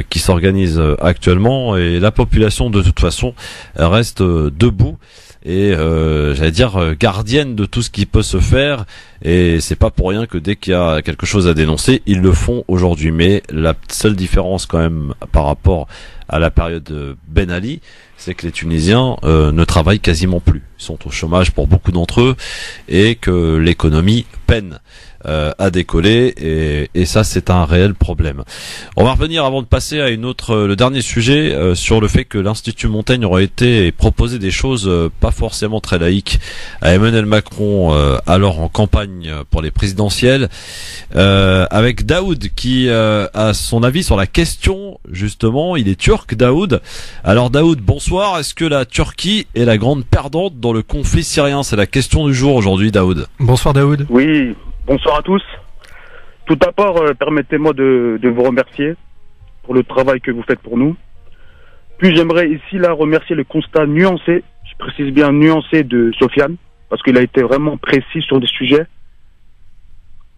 qui s'organisent actuellement. Et la population, de toute façon, reste debout. Et j'allais dire gardienne de tout ce qui peut se faire, et c'est pas pour rien que dès qu'il y a quelque chose à dénoncer, ils le font aujourd'hui. Mais la seule différence quand même par rapport à la période Ben Ali, c'est que les Tunisiens ne travaillent quasiment plus, ils sont au chômage pour beaucoup d'entre eux, et que l'économie peine à décoller, et ça c'est un réel problème. On va revenir avant de passer à le dernier sujet sur le fait que l'Institut Montaigne aurait été proposé des choses pas forcément très laïques à Emmanuel Macron alors en campagne pour les présidentielles, avec Daoud qui a son avis sur la question. Justement, il est turc, Daoud. Alors Daoud, bonsoir. Est-ce que la Turquie est la grande perdante dans le conflit syrien? C'est la question du jour aujourd'hui, Daoud. Bonsoir Daoud. Oui, bonsoir à tous. Tout d'abord, permettez-moi de vous remercier pour le travail que vous faites pour nous. Puis j'aimerais ici là remercier le constat nuancé, je précise bien nuancé, de Sofiane, parce qu'il a été vraiment précis sur des sujets.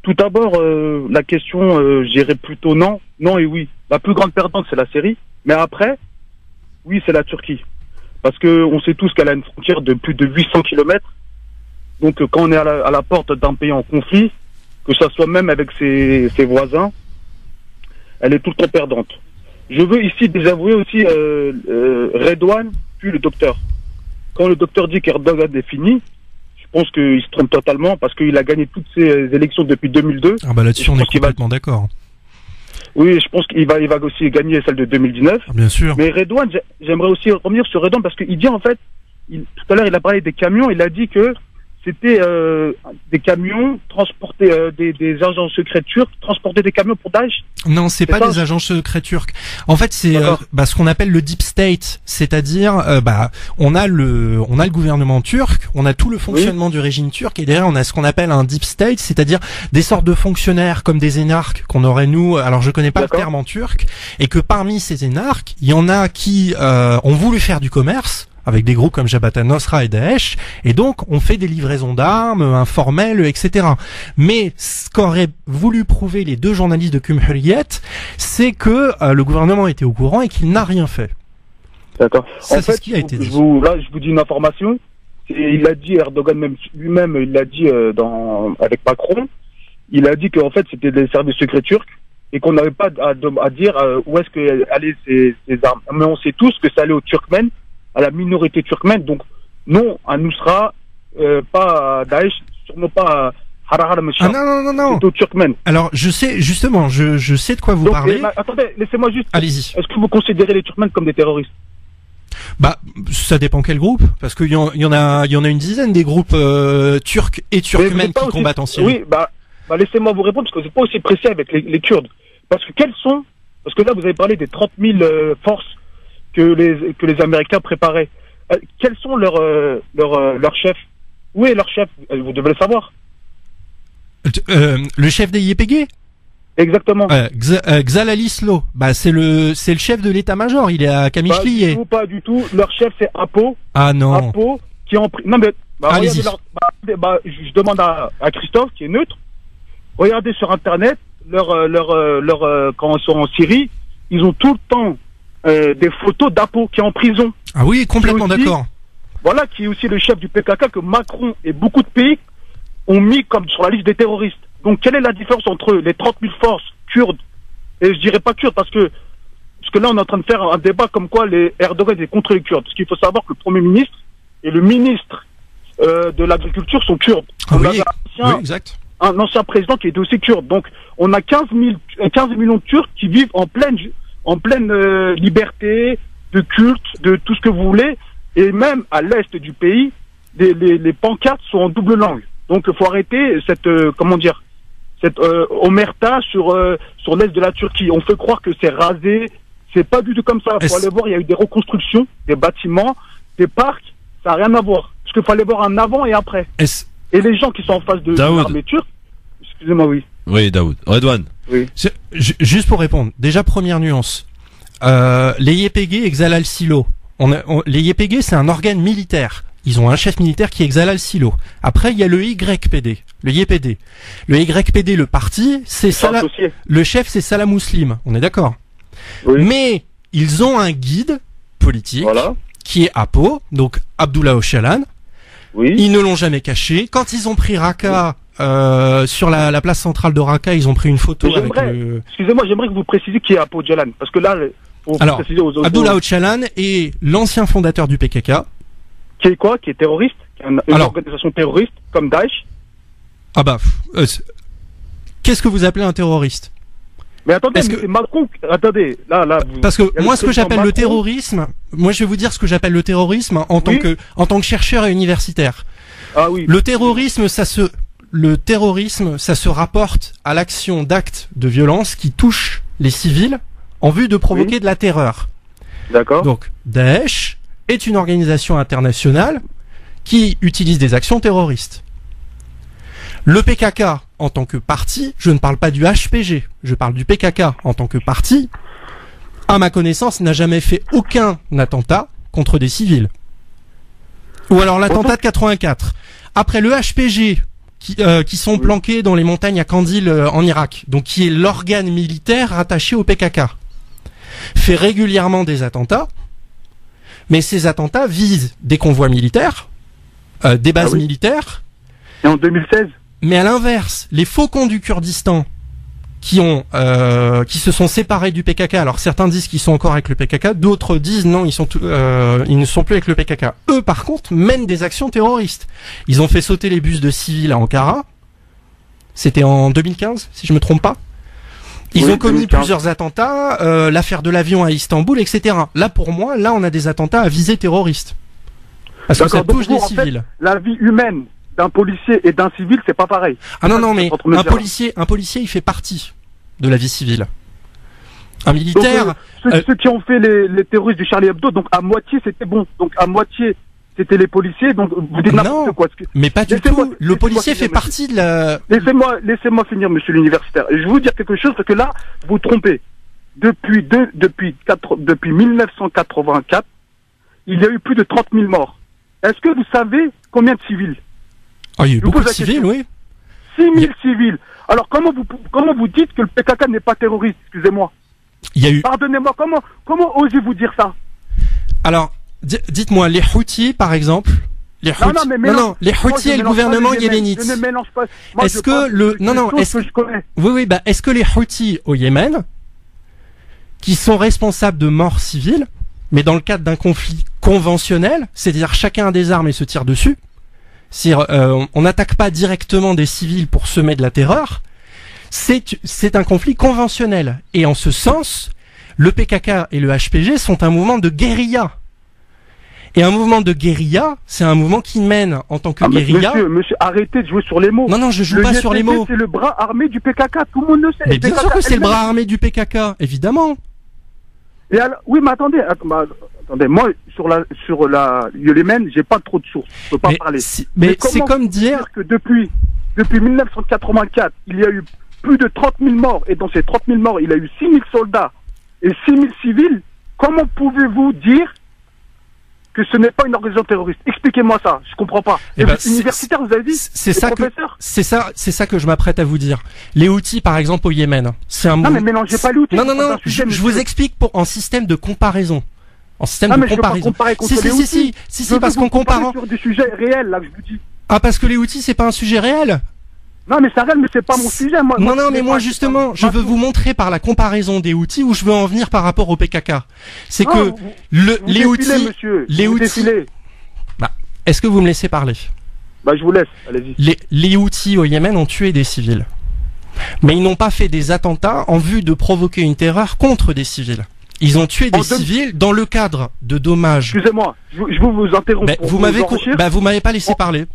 Tout d'abord, la question, j'irais plutôt non et oui. La plus grande perdante, c'est la Syrie, mais après, oui, c'est la Turquie. Parce que on sait tous qu'elle a une frontière de plus de 800 km. Donc quand on est à la porte d'un pays en conflit, que ça soit même avec ses voisins, elle est tout le temps perdante. Je veux ici désavouer aussi Redouane, puis le docteur. Quand le docteur dit qu'Erdogan est fini, je pense qu'il se trompe totalement parce qu'il a gagné toutes ses élections depuis 2002. Ah bah là-dessus on est complètement d'accord. Oui, je pense qu'il va aussi gagner celle de 2019. Ah, bien sûr. Mais Redouane, j'aimerais aussi revenir sur Redouane parce qu'il dit en fait, tout à l'heure il a parlé des camions, il a dit que c'était des camions transportés, des agents secrets turcs transporter des camions pour Daesh. Non, c'est pas des agents secrets turcs. En fait, c'est ce qu'on appelle le deep state, c'est-à-dire on a le gouvernement turc, on a tout le fonctionnement du régime turc, et derrière on a ce qu'on appelle un deep state, c'est-à-dire des sortes de fonctionnaires comme des énarques qu'on aurait nous. Alors je connais pas le terme en turc, et que parmi ces énarques, il y en a qui ont voulu faire du commerce avec des groupes comme Jabhat al-Nusra et Daesh, et donc on fait des livraisons d'armes informelles, etc. Mais ce qu'auraient voulu prouver les deux journalistes de Cumhuriyet, c'est que le gouvernement était au courant et qu'il n'a rien fait. D'accord. Ça, c'est ce qui a été dit. Là, je vous dis une information. il l'a dit, Erdogan même lui-même, il l'a dit avec Macron, il a dit qu'en fait c'était des services secrets turcs et qu'on n'avait pas à dire où est-ce que allaient ces armes. Mais on sait tous que ça allait aux Turkmènes, à la minorité turkmène. Donc non, à Nusra, pas à Daesh, sûrement pas à Harar al-Mashar. Ah non. C'est aux Turkmènes. Alors je sais justement, je sais de quoi vous parlez. Attendez, laissez-moi juste. Allez-y. Est-ce que vous considérez les Turkmènes comme des terroristes? Bah, ça dépend quel groupe, parce qu'il y en a une dizaine des groupes turcs et turkmènes qui combattent en Syrie. Oui, bah laissez-moi vous répondre, parce que vous n'êtes pas aussi précis avec les Kurdes. Parce que parce que là vous avez parlé des 30 000 forces que les Américains préparaient. Quels sont leurs chefs? Où est leur chef? Vous devez le savoir. Le chef des YPG? Exactement. Xalali Slo, bah c'est le chef de l'état-major, il est à Kamishliye. Pas du tout. Leur chef c'est Apo. Ah non. Apo qui en non mais allez-y. Je demande à Christophe qui est neutre. Regardez sur internet quand ils sont en Syrie, ils ont tout le temps des photos d'Apo qui est en prison. Ah oui, complètement d'accord. Voilà, qui est aussi le chef du PKK que Macron et beaucoup de pays ont mis comme sur la liste des terroristes. Donc, quelle est la différence entre les 30 000 forces kurdes, et je dirais pas kurdes parce que là, on est en train de faire un débat comme quoi les Erdogan est contre les Kurdes. Parce qu'il faut savoir que le Premier ministre et le ministre de l'Agriculture sont kurdes. Ah oui, exact. Un ancien président qui était aussi kurde. Donc, on a 15 millions de Turcs qui vivent en pleine liberté, de culte, de tout ce que vous voulez. Et même à l'est du pays, les pancartes sont en double langue. Donc, il faut arrêter cette omerta sur l'est de la Turquie. On fait croire que c'est rasé. C'est pas du tout comme ça. Il faut aller voir, il y a eu des reconstructions, des bâtiments, des parcs. Ça n'a rien à voir. Parce qu'il fallait voir un avant et après. Et les gens qui sont en face de l'armée turque, excusez-moi, oui. Oui, Daoud. Redouane. Oui. Juste pour répondre. Déjà, première nuance. Les YPG et Xalal Silo. Les YPG, c'est un organe militaire. Ils ont un chef militaire qui est Xalal Silo. Après, il y a le YPD, le YPD. Le YPD, le parti, c'est le chef, c'est Salah Muslim. On est d'accord. Oui. Mais ils ont un guide politique qui est Apo, donc Abdullah Öcalan. Oui. Ils ne l'ont jamais caché. Quand ils ont pris Raqqa, sur la place centrale de Raqqa, ils ont pris une photo avec le... Excusez-moi, j'aimerais que vous précisiez qui est Apo Öcalan, parce que là, alors, Abdullah Öcalan est l'ancien fondateur du PKK. Qui est quoi? Qui est terroriste? Une organisation terroriste, comme Daesh? Ah bah, qu'est-ce que vous appelez un terroriste? Mais attendez, c'est Macron. Attendez, là. Parce que moi, ce que j'appelle le terrorisme, moi, je vais vous dire ce que j'appelle le terrorisme en tant que chercheur et universitaire. Ah oui. Le terrorisme, ça se rapporte à l'action d'actes de violence qui touchent les civils en vue de provoquer de la terreur. D'accord. Donc, Daesh est une organisation internationale qui utilise des actions terroristes. Le PKK, en tant que parti, je ne parle pas du HPG, je parle du PKK en tant que parti, à ma connaissance, n'a jamais fait aucun attentat contre des civils. Ou alors l'attentat de 84. Après le HPG, qui sont planqués dans les montagnes à Kandil en Irak, donc qui est l'organe militaire rattaché au PKK, fait régulièrement des attentats, mais ces attentats visent des convois militaires, des bases militaires. Et en 2016 ? Mais à l'inverse, les faucons du Kurdistan qui se sont séparés du PKK. Alors certains disent qu'ils sont encore avec le PKK, d'autres disent non, ils ne sont plus avec le PKK. Eux, par contre, mènent des actions terroristes. Ils ont fait sauter les bus de civils à Ankara. C'était en 2015, si je me trompe pas. Ils ont commis plusieurs attentats, l'affaire de l'avion à Istanbul, etc. Là, pour moi, on a des attentats à visée terroriste. Parce que ça touche des civils. Fait, la vie humaine d'un policier et d'un civil, c'est pas pareil. Ah non, mais un policier, il fait partie de la vie civile. Un militaire... Donc, ceux qui ont fait les terroristes du Charlie Hebdo, donc à moitié c'était bon. Donc à moitié c'était les policiers, donc vous dites n'importe quoi. Mais pas du tout. Le policier fait partie de la... Laissez-moi finir, monsieur l'universitaire. Et je vais vous dire quelque chose, parce que là, vous trompez. Depuis 1984, il y a eu plus de 30 000 morts. Est-ce que vous savez combien de civils? Ah, il y a eu beaucoup de civils, oui. 6 000 civils. Alors comment vous dites que le PKK n'est pas terroriste? Excusez-moi. Pardonnez-moi, comment osez-vous dire ça? Alors, dites-moi, les Houthis, par exemple, les Houthis et le gouvernement yéménite. Je ne mélange pas. Moi, est-ce que le, est-ce que les Houthis au Yémen, qui sont responsables de morts civiles, mais dans le cadre d'un conflit conventionnel, c'est-à-dire chacun a des armes et se tire dessus, c'est-à-dire on n'attaque pas directement des civils pour semer de la terreur, c'est un conflit conventionnel. Et en ce sens, le PKK et le HPG sont un mouvement de guérilla. Et un mouvement de guérilla, c'est un mouvement qui mène en tant que guérilla. Monsieur, arrêtez de jouer sur les mots. Non, je joue pas sur les mots. C'est le bras armé du PKK, tout le monde le sait. Mais bien sûr que c'est le bras armé du PKK, évidemment. Et alors, oui, mais attendez, moi, sur le Yémen, j'ai pas trop de sources. Je peux pas parler. Mais c'est comme dire que depuis 1984, il y a eu plus de 30 000 morts. Et dans ces 30 000 morts, il y a eu 6 000 soldats et 6 000 civils. Comment pouvez-vous dire que ce n'est pas une organisation terroriste? Expliquez-moi ça, je comprends pas. Universitaire, vous avez dit? C'est ça que je m'apprête à vous dire. Les Houthis, par exemple, au Yémen, c'est un mouvement. Non, mais mélangez pas les Houthis. Non, je vous explique en système de comparaison. En système de comparaison. Si, parce qu'on compare sur des sujets réels, là, que je vous dis. Ah, parce que les Houthis, c'est pas un sujet réel? Non, mais c'est réel, mais c'est pas mon sujet, moi. Moi, justement, je veux vous montrer par la comparaison des Houthis où je veux en venir par rapport au PKK. C'est que les Houthis, est-ce que vous me laissez parler? Je vous laisse, allez-y. Les Houthis au Yémen ont tué des civils. Mais ils n'ont pas fait des attentats en vue de provoquer une terreur contre des civils. Ils ont tué des civils dans le cadre de dommages. Excusez-moi, je vous interromps. Vous m'avez pas laissé parler.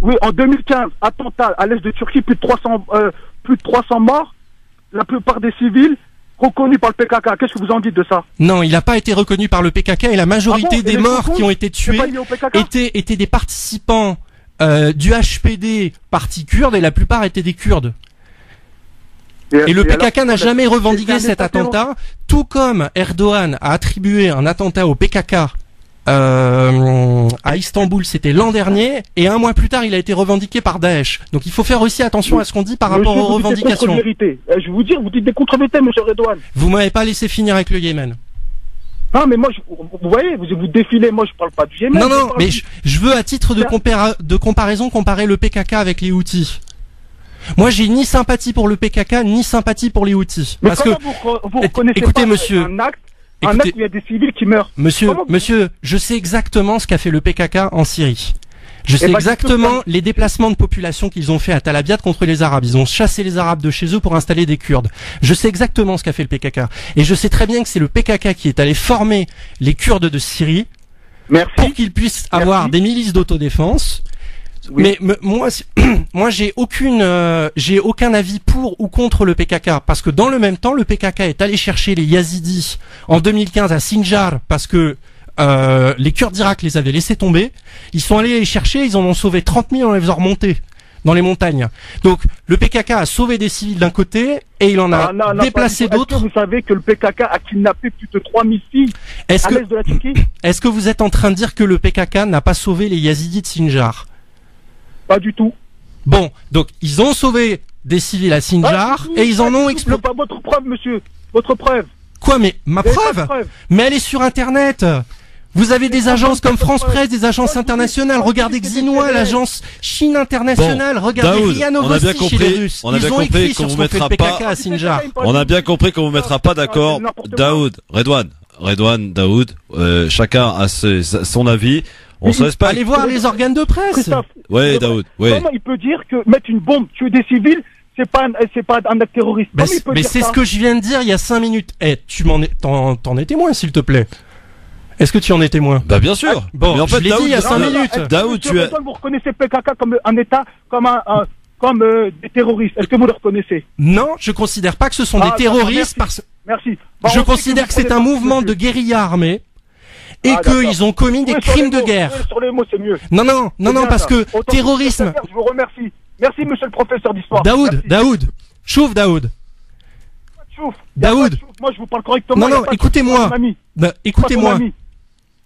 Oui, en 2015, attentat à l'est de Turquie, plus de 300 morts, la plupart des civils reconnus par le PKK. Qu'est-ce que vous en dites de ça? Non, il n'a pas été reconnu par le PKK et la majorité des morts qui ont été tués étaient des participants du HPD parti kurde et la plupart étaient des Kurdes. Et le PKK n'a jamais revendiqué cet attentat, tout comme Erdogan a attribué un attentat au PKK à Istanbul, c'était l'an dernier, et un mois plus tard, il a été revendiqué par Daesh. Donc il faut faire aussi attention à ce qu'on dit par rapport aux revendications. Je vous dis, vous dites des contre-vérités, monsieur Redouane. Vous m'avez pas laissé finir avec le Yémen. Non, mais moi, vous voyez, vous défilez, moi je parle pas du Yémen. Non, mais je veux à titre de comparaison comparer le PKK avec les Houthis. Moi, j'ai ni sympathie pour le PKK, ni sympathie pour les Houthis. Mais parce que vous reconnaissez écoutez, monsieur, un acte où il y a des civils qui meurent. Monsieur, je sais exactement ce qu'a fait le PKK en Syrie. Je sais exactement les déplacements de population qu'ils ont fait à Tel Abyad contre les Arabes. Ils ont chassé les Arabes de chez eux pour installer des Kurdes. Je sais exactement ce qu'a fait le PKK. Et je sais très bien que c'est le PKK qui est allé former les Kurdes de Syrie pour qu'ils puissent avoir des milices d'autodéfense. Oui. Mais moi j'ai aucun avis pour ou contre le PKK, parce que dans le même temps le PKK est allé chercher les Yazidis en 2015 à Sinjar parce que les Kurdes d'Irak les avaient laissés tomber. Ils sont allés les chercher, ils en ont sauvé 30 000 en les faisant remonter dans les montagnes. Donc le PKK a sauvé des civils d'un côté et il en a déplacé d'autres. Vous savez que le PKK a kidnappé plus de 3000 filles à l'est de la Turquie? Est-ce que vous êtes en train de dire que le PKK n'a pas sauvé les Yazidis de Sinjar? Pas du tout. Bon, donc ils ont sauvé des civils à Sinjar et ils en ont explosé. Pas votre preuve, monsieur. Votre preuve. Quoi, mais ma preuve? Mais elle est sur Internet. Vous avez des agences comme France Presse, des agences internationales. Regardez Xinhua, l'agence Chine internationale. Regardez RIA Novosti chez les Russes. Ils ont écrit sur ce qu'on fait le PKK à Sinjar. On a bien compris qu'on vous mettra pas d'accord. Daoud, Redouane, Daoud, chacun a son avis. On se respecte. Allez voir les organes de presse. Oui, Daoud. Oui. Comment il peut dire que mettre une bombe, tuer des civils, c'est pas un acte terroriste? Mais c'est ce que je viens de dire il y a 5 minutes. T'en es témoin, s'il te plaît. Est-ce que tu en es témoin? Bah bien sûr. Bon, mais en fait, je l'ai dit il y a 5 minutes. Daoud, vous reconnaissez PKK comme un État, comme des terroristes? Est-ce que vous le reconnaissez? Non, je considère pas que ce sont des terroristes Merci. Je considère que c'est un mouvement de guérilla armée. Et qu'ils ont commis des crimes de guerre. Sur les mots, c'est mieux. Non, parce que terrorisme. Je vous remercie. Merci, monsieur le professeur d'histoire. Daoud. Chouf, Daoud. Daoud. Moi, je vous parle correctement. Non, écoutez-moi. Écoutez-moi.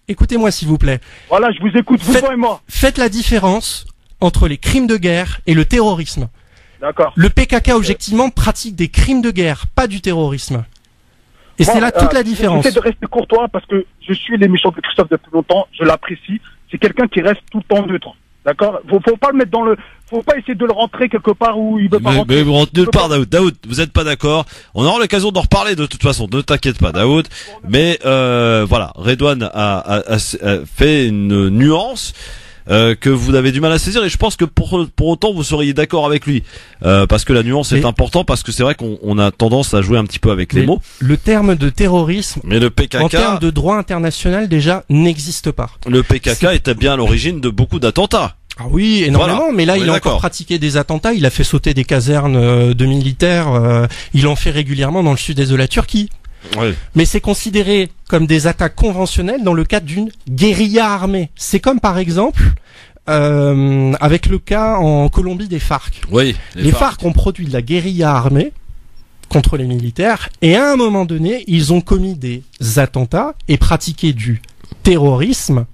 Écoutez-moi, s'il vous plaît. Voilà, je vous écoute, vous et moi. Faites la différence entre les crimes de guerre et le terrorisme. D'accord. Le PKK, objectivement, pratique des crimes de guerre, pas du terrorisme. Et c'est là toute la différence. J'essaie de rester courtois parce que je suis l'émission de Christophe depuis longtemps, je l'apprécie. c'est quelqu'un qui reste tout le temps neutre. D'accord? Faut pas le mettre faut pas essayer de le rentrer quelque part où il veut pas rentrer. Mais vous rentrez nulle part, Daoud. Daoud, vous êtes pas d'accord. On aura l'occasion d'en reparler de toute façon. Ne t'inquiète pas, Daoud. Mais voilà, Redouane a fait une nuance que vous avez du mal à saisir, et je pense que pour autant vous seriez d'accord avec lui, parce que la nuance est importante, parce que c'est vrai qu'on a tendance à jouer un petit peu avec les mots. Le terme de terrorisme, mais le PKK, en termes de droit international, déjà n'existe pas. Le PKK était bien à l'origine de beaucoup d'attentats. Ah oui, énormément, voilà. mais là il a encore pratiqué des attentats, il a fait sauter des casernes de militaires, il en fait régulièrement dans le sud-est de la Turquie. Oui. Mais c'est considéré comme des attaques conventionnelles dans le cadre d'une guérilla armée. C'est comme par exemple avec le cas en Colombie des FARC. Oui, les FARC ont produit de la guérilla armée contre les militaires, et à un moment donné, ils ont commis des attentats et pratiqué du terrorisme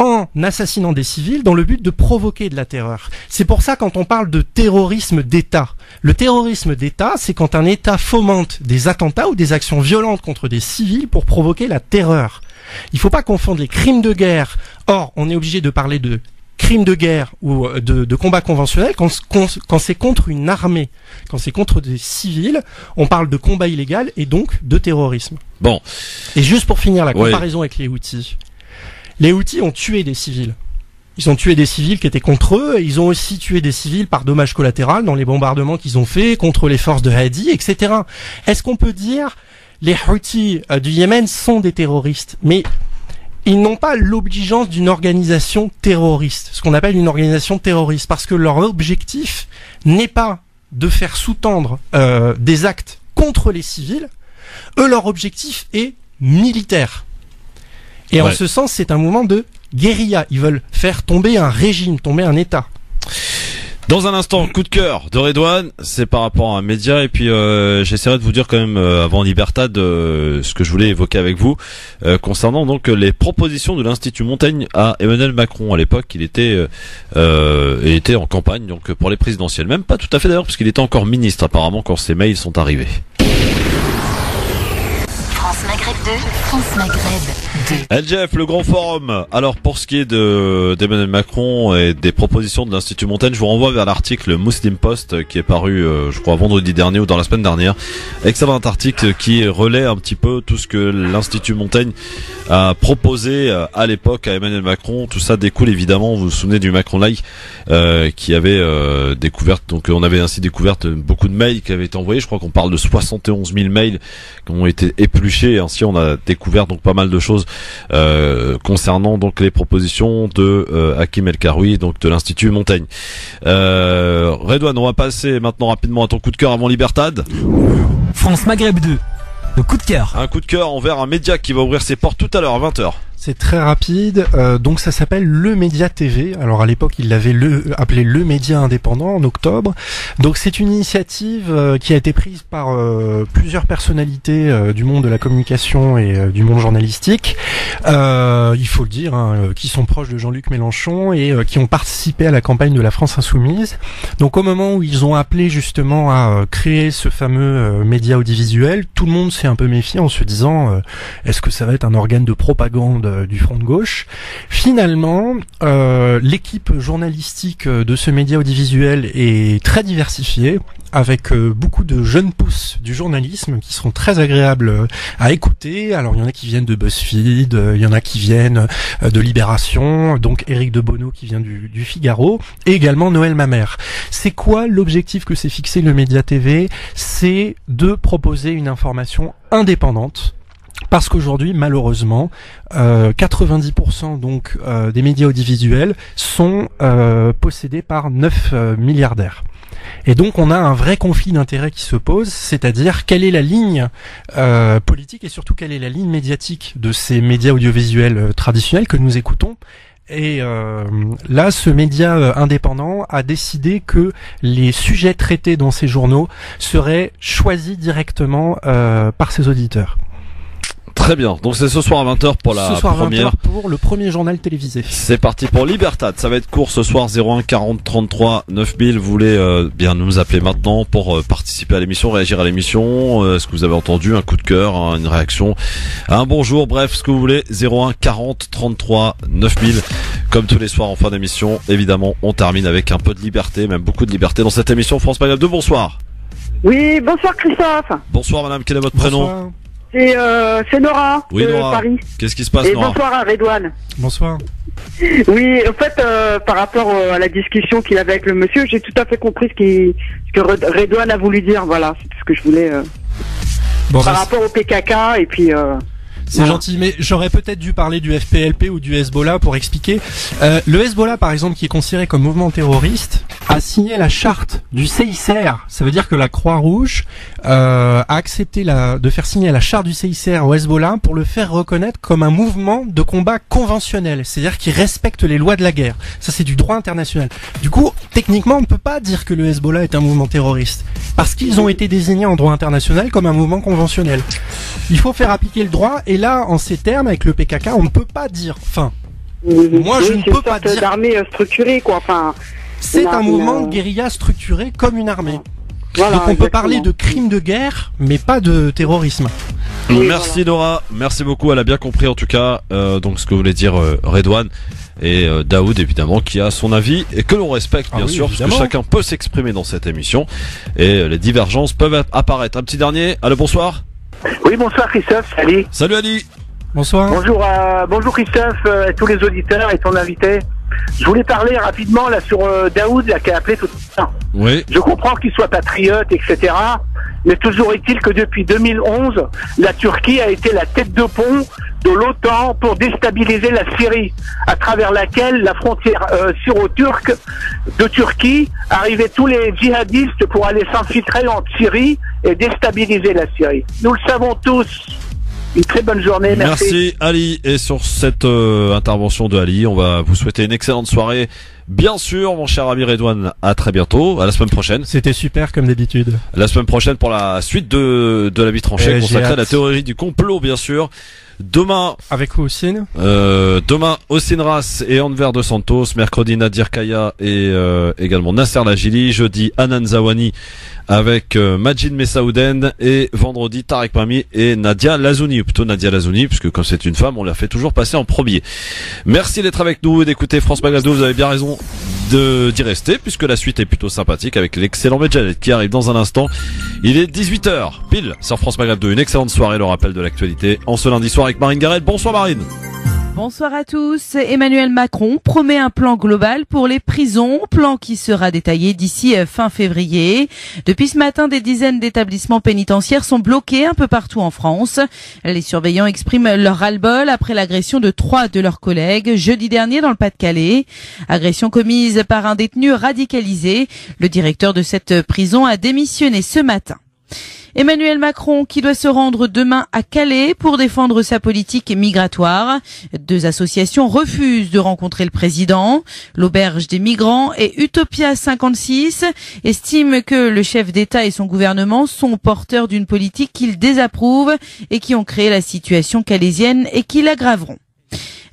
en assassinant des civils dans le but de provoquer de la terreur. C'est pour ça quand on parle de terrorisme d'État, le terrorisme d'État, c'est quand un État fomente des attentats ou des actions violentes contre des civils pour provoquer la terreur. Il faut pas confondre les crimes de guerre. Or, on est obligé de parler de crimes de guerre ou de combats conventionnels quand c'est contre une armée. Quand c'est contre des civils, on parle de combat illégal et donc de terrorisme. Bon. Et juste pour finir la comparaison avec les Houthis. Les Houthis ont tué des civils. Ils ont tué des civils qui étaient contre eux, et ils ont aussi tué des civils par dommage collatéral dans les bombardements qu'ils ont faits contre les forces de Hadi, etc. Est-ce qu'on peut dire les Houthis du Yémen sont des terroristes? Mais ils n'ont pas l'obligeance d'une organisation terroriste, ce qu'on appelle une organisation terroriste, parce que leur objectif n'est pas de faire sous-tendre des actes contre les civils. Eux, leur objectif est militaire. Et en ce sens, c'est un mouvement de guérilla. Ils veulent faire tomber un régime, tomber un État. Dans un instant, coup de cœur de Redouane, c'est par rapport à un média, et puis j'essaierai de vous dire quand même avant Libertad ce que je voulais évoquer avec vous concernant donc les propositions de l'Institut Montaigne à Emmanuel Macron. À l'époque, il était en campagne donc pour les présidentielles, même pas tout à fait d'ailleurs, parce qu'il était encore ministre apparemment quand ces mails sont arrivés. France Maghreb 2, France Maghreb 2. LGF, le grand forum. Alors pour ce qui est d'Emmanuel Macron et des propositions de l'Institut Montaigne, je vous renvoie vers l'article Muslim Post qui est paru je crois vendredi dernier ou dans la semaine dernière. Excellent article qui relaie un petit peu tout ce que l'Institut Montaigne a proposé à l'époque à Emmanuel Macron. Tout ça découle évidemment, vous vous souvenez du Macron Like qui avait découvert, donc on avait ainsi découvert beaucoup de mails qui avaient été envoyés. Je crois qu'on parle de 71 000 mails qui ont été épluchés, et ainsi on a découvert donc pas mal de choses concernant donc les propositions de Hakim El Karoui, donc de l'Institut Montaigne. Redouane, on va passer maintenant rapidement à ton coup de cœur avant Libertad. France Maghreb 2, le coup de cœur. Un coup de cœur envers un média qui va ouvrir ses portes tout à l'heure à 20h. C'est très rapide, donc ça s'appelle Le Média TV. Alors à l'époque, il l'avait appelé Le Média Indépendant en octobre. Donc c'est une initiative qui a été prise par plusieurs personnalités du monde de la communication et du monde journalistique. Il faut le dire, qui sont proches de Jean-Luc Mélenchon et qui ont participé à la campagne de la France Insoumise. Donc au moment où ils ont appelé justement à créer ce fameux média audiovisuel, tout le monde s'est un peu méfié en se disant est-ce que ça va être un organe de propagande du front de gauche? Finalement, l'équipe journalistique de ce média audiovisuel est très diversifiée, avec beaucoup de jeunes pousses du journalisme qui seront très agréables à écouter. Alors il y en a qui viennent de BuzzFeed, il y en a qui viennent de Libération, donc Éric de Bono qui vient du Figaro, et également Noël Mamère. C'est quoi l'objectif que s'est fixé le Média TV? C'est de proposer une information indépendante. Parce qu'aujourd'hui, malheureusement, 90% donc des médias audiovisuels sont possédés par 9 milliardaires. Et donc on a un vrai conflit d'intérêts qui se pose, c'est-à-dire quelle est la ligne politique et surtout quelle est la ligne médiatique de ces médias audiovisuels traditionnels que nous écoutons. Et là, ce média indépendant a décidé que les sujets traités dans ces journaux seraient choisis directement par ses auditeurs. Très bien. Donc c'est ce soir à 20h pour la ce soir première. 20h pour le premier journal télévisé. C'est parti pour Libertad. Ça va être court ce soir. 01 40 33 9000. Vous voulez bien nous appeler maintenant pour participer à l'émission, réagir à l'émission. Est-ce que vous avez entendu un coup de cœur, une réaction, un bonjour, bref, ce que vous voulez. 01 40 33 9000. Comme tous les soirs en fin d'émission, évidemment, on termine avec un peu de liberté, même beaucoup de liberté dans cette émission France Maghreb 2. Bonsoir. Oui, bonsoir Christophe. Bonsoir madame, quel est votre prénom? C'est Nora oui, de Nora. Paris. Qu'est-ce qui se passe, Et Nora? bonsoir à Redouane. Bonsoir. Oui, en fait, par rapport à la discussion qu'il avait avec le monsieur, j'ai tout à fait compris ce que Redouane a voulu dire. Voilà, c'est tout ce que je voulais. Par rapport au PKK et puis... C'est gentil, mais j'aurais peut-être dû parler du FPLP ou du Hezbollah pour expliquer. Le Hezbollah, par exemple, qui est considéré comme mouvement terroriste, a signé la charte du CICR. Ça veut dire que la Croix-Rouge a accepté de faire signer la charte du CICR au Hezbollah pour le faire reconnaître comme un mouvement de combat conventionnel. C'est-à-dire qui respecte les lois de la guerre. Ça, c'est du droit international. Du coup, techniquement, on ne peut pas dire que le Hezbollah est un mouvement terroriste. Parce qu'ils ont été désignés en droit international comme un mouvement conventionnel. Il faut faire appliquer le droit, et là, en ces termes, avec le PKK, on ne peut pas dire. Enfin, moi, je ne peux pas dire. C'est une armée structurée, quoi. Enfin, c'est un mouvement de guérilla structuré comme une armée. Voilà, donc on peut parler de crimes de guerre, mais pas de terrorisme. Oui, merci Nora, merci beaucoup, elle a bien compris en tout cas donc ce que voulait dire Redouane et Daoud évidemment qui a son avis et que l'on respecte bien sûr évidemment. Parce que chacun peut s'exprimer dans cette émission et les divergences peuvent apparaître. Un petit dernier, allô, bonsoir. Oui, bonsoir Christophe, salut. Salut Ali. Bonsoir. Bonjour Christophe et tous les auditeurs et ton invité. Je voulais parler rapidement là sur Daoud là, qui a appelé tout à l'heure. Oui. Je comprends qu'il soit patriote, etc. Mais toujours est-il que depuis 2011, la Turquie a été la tête de pont de l'OTAN pour déstabiliser la Syrie, à travers laquelle la frontière syro-turque de Turquie arrivaient tous les djihadistes pour aller s'infiltrer en Syrie et déstabiliser la Syrie. Nous le savons tous. Une très bonne journée, merci. Merci Ali, et sur cette intervention de Ali, on va vous souhaiter une excellente soirée. Bien sûr, mon cher ami Redouane, à très bientôt, à la semaine prochaine. C'était super comme d'habitude. La semaine prochaine pour la suite de la vie tranchée consacrée à la théorie du complot, bien sûr. Demain, avec Oussine. Demain, Oussine Ras et Enver de Santos. Mercredi, Nadir Kaya et également Nasser Lajili. Jeudi, Anan Zawani avec Majid Messaouden. Et vendredi, Tarek Mami et Nadia Lazouni. Ou plutôt Nadia Lazouni, puisque comme c'est une femme, on la fait toujours passer en premier. Merci d'être avec nous et d'écouter France Maghreb 2. Vous avez bien raison d'y rester, puisque la suite est plutôt sympathique avec l'excellent Medjalet qui arrive dans un instant. Il est 18h, pile, sur France Maghreb 2. Une excellente soirée, le rappel de l'actualité en ce lundi soir avec Marine Garrel. Bonsoir Marine. Bonsoir à tous. Emmanuel Macron promet un plan global pour les prisons, plan qui sera détaillé d'ici fin février. Depuis ce matin, des dizaines d'établissements pénitentiaires sont bloqués un peu partout en France. Les surveillants expriment leur ras-le-bol après l'agression de 3 de leurs collègues jeudi dernier dans le Pas-de-Calais. Agression commise par un détenu radicalisé. Le directeur de cette prison a démissionné ce matin. Emmanuel Macron qui doit se rendre demain à Calais pour défendre sa politique migratoire. 2 associations refusent de rencontrer le président. L'Auberge des migrants et Utopia 56 estiment que le chef d'État et son gouvernement sont porteurs d'une politique qu'ils désapprouvent et qui ont créé la situation calaisienne et qui l'aggraveront.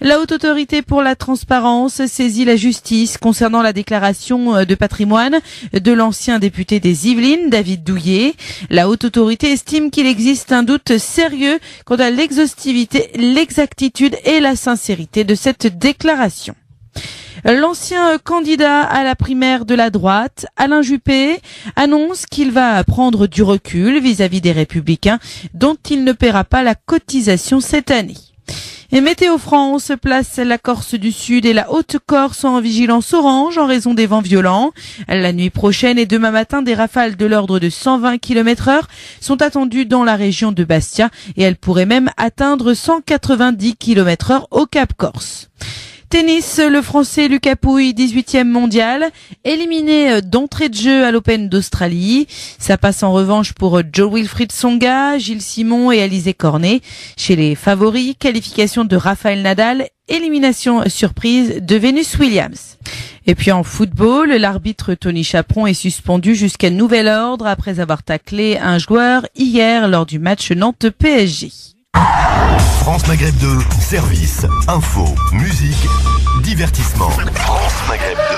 La Haute Autorité pour la Transparence saisit la justice concernant la déclaration de patrimoine de l'ancien député des Yvelines, David Douillet. La Haute Autorité estime qu'il existe un doute sérieux quant à l'exhaustivité, l'exactitude et la sincérité de cette déclaration. L'ancien candidat à la primaire de la droite, Alain Juppé, annonce qu'il va prendre du recul vis-à-vis des Républicains dont il ne paiera pas la cotisation cette année. Et Météo France place la Corse du Sud et la Haute-Corse en vigilance orange en raison des vents violents. La nuit prochaine et demain matin, des rafales de l'ordre de 120 km/h sont attendues dans la région de Bastia et elles pourraient même atteindre 190 km/h au Cap Corse. Tennis, le Français Lucas Pouille, 18e mondial, éliminé d'entrée de jeu à l'Open d'Australie. Ça passe en revanche pour Jo-Wilfried Tsonga, Gilles Simon et Alizé Cornet. Chez les favoris, qualification de Rafael Nadal, élimination surprise de Venus Williams. Et puis en football, l'arbitre Tony Chaperon est suspendu jusqu'à nouvel ordre après avoir taclé un joueur hier lors du match Nantes-PSG. France Maghreb 2, service, info, musique, divertissement. France Maghreb 2.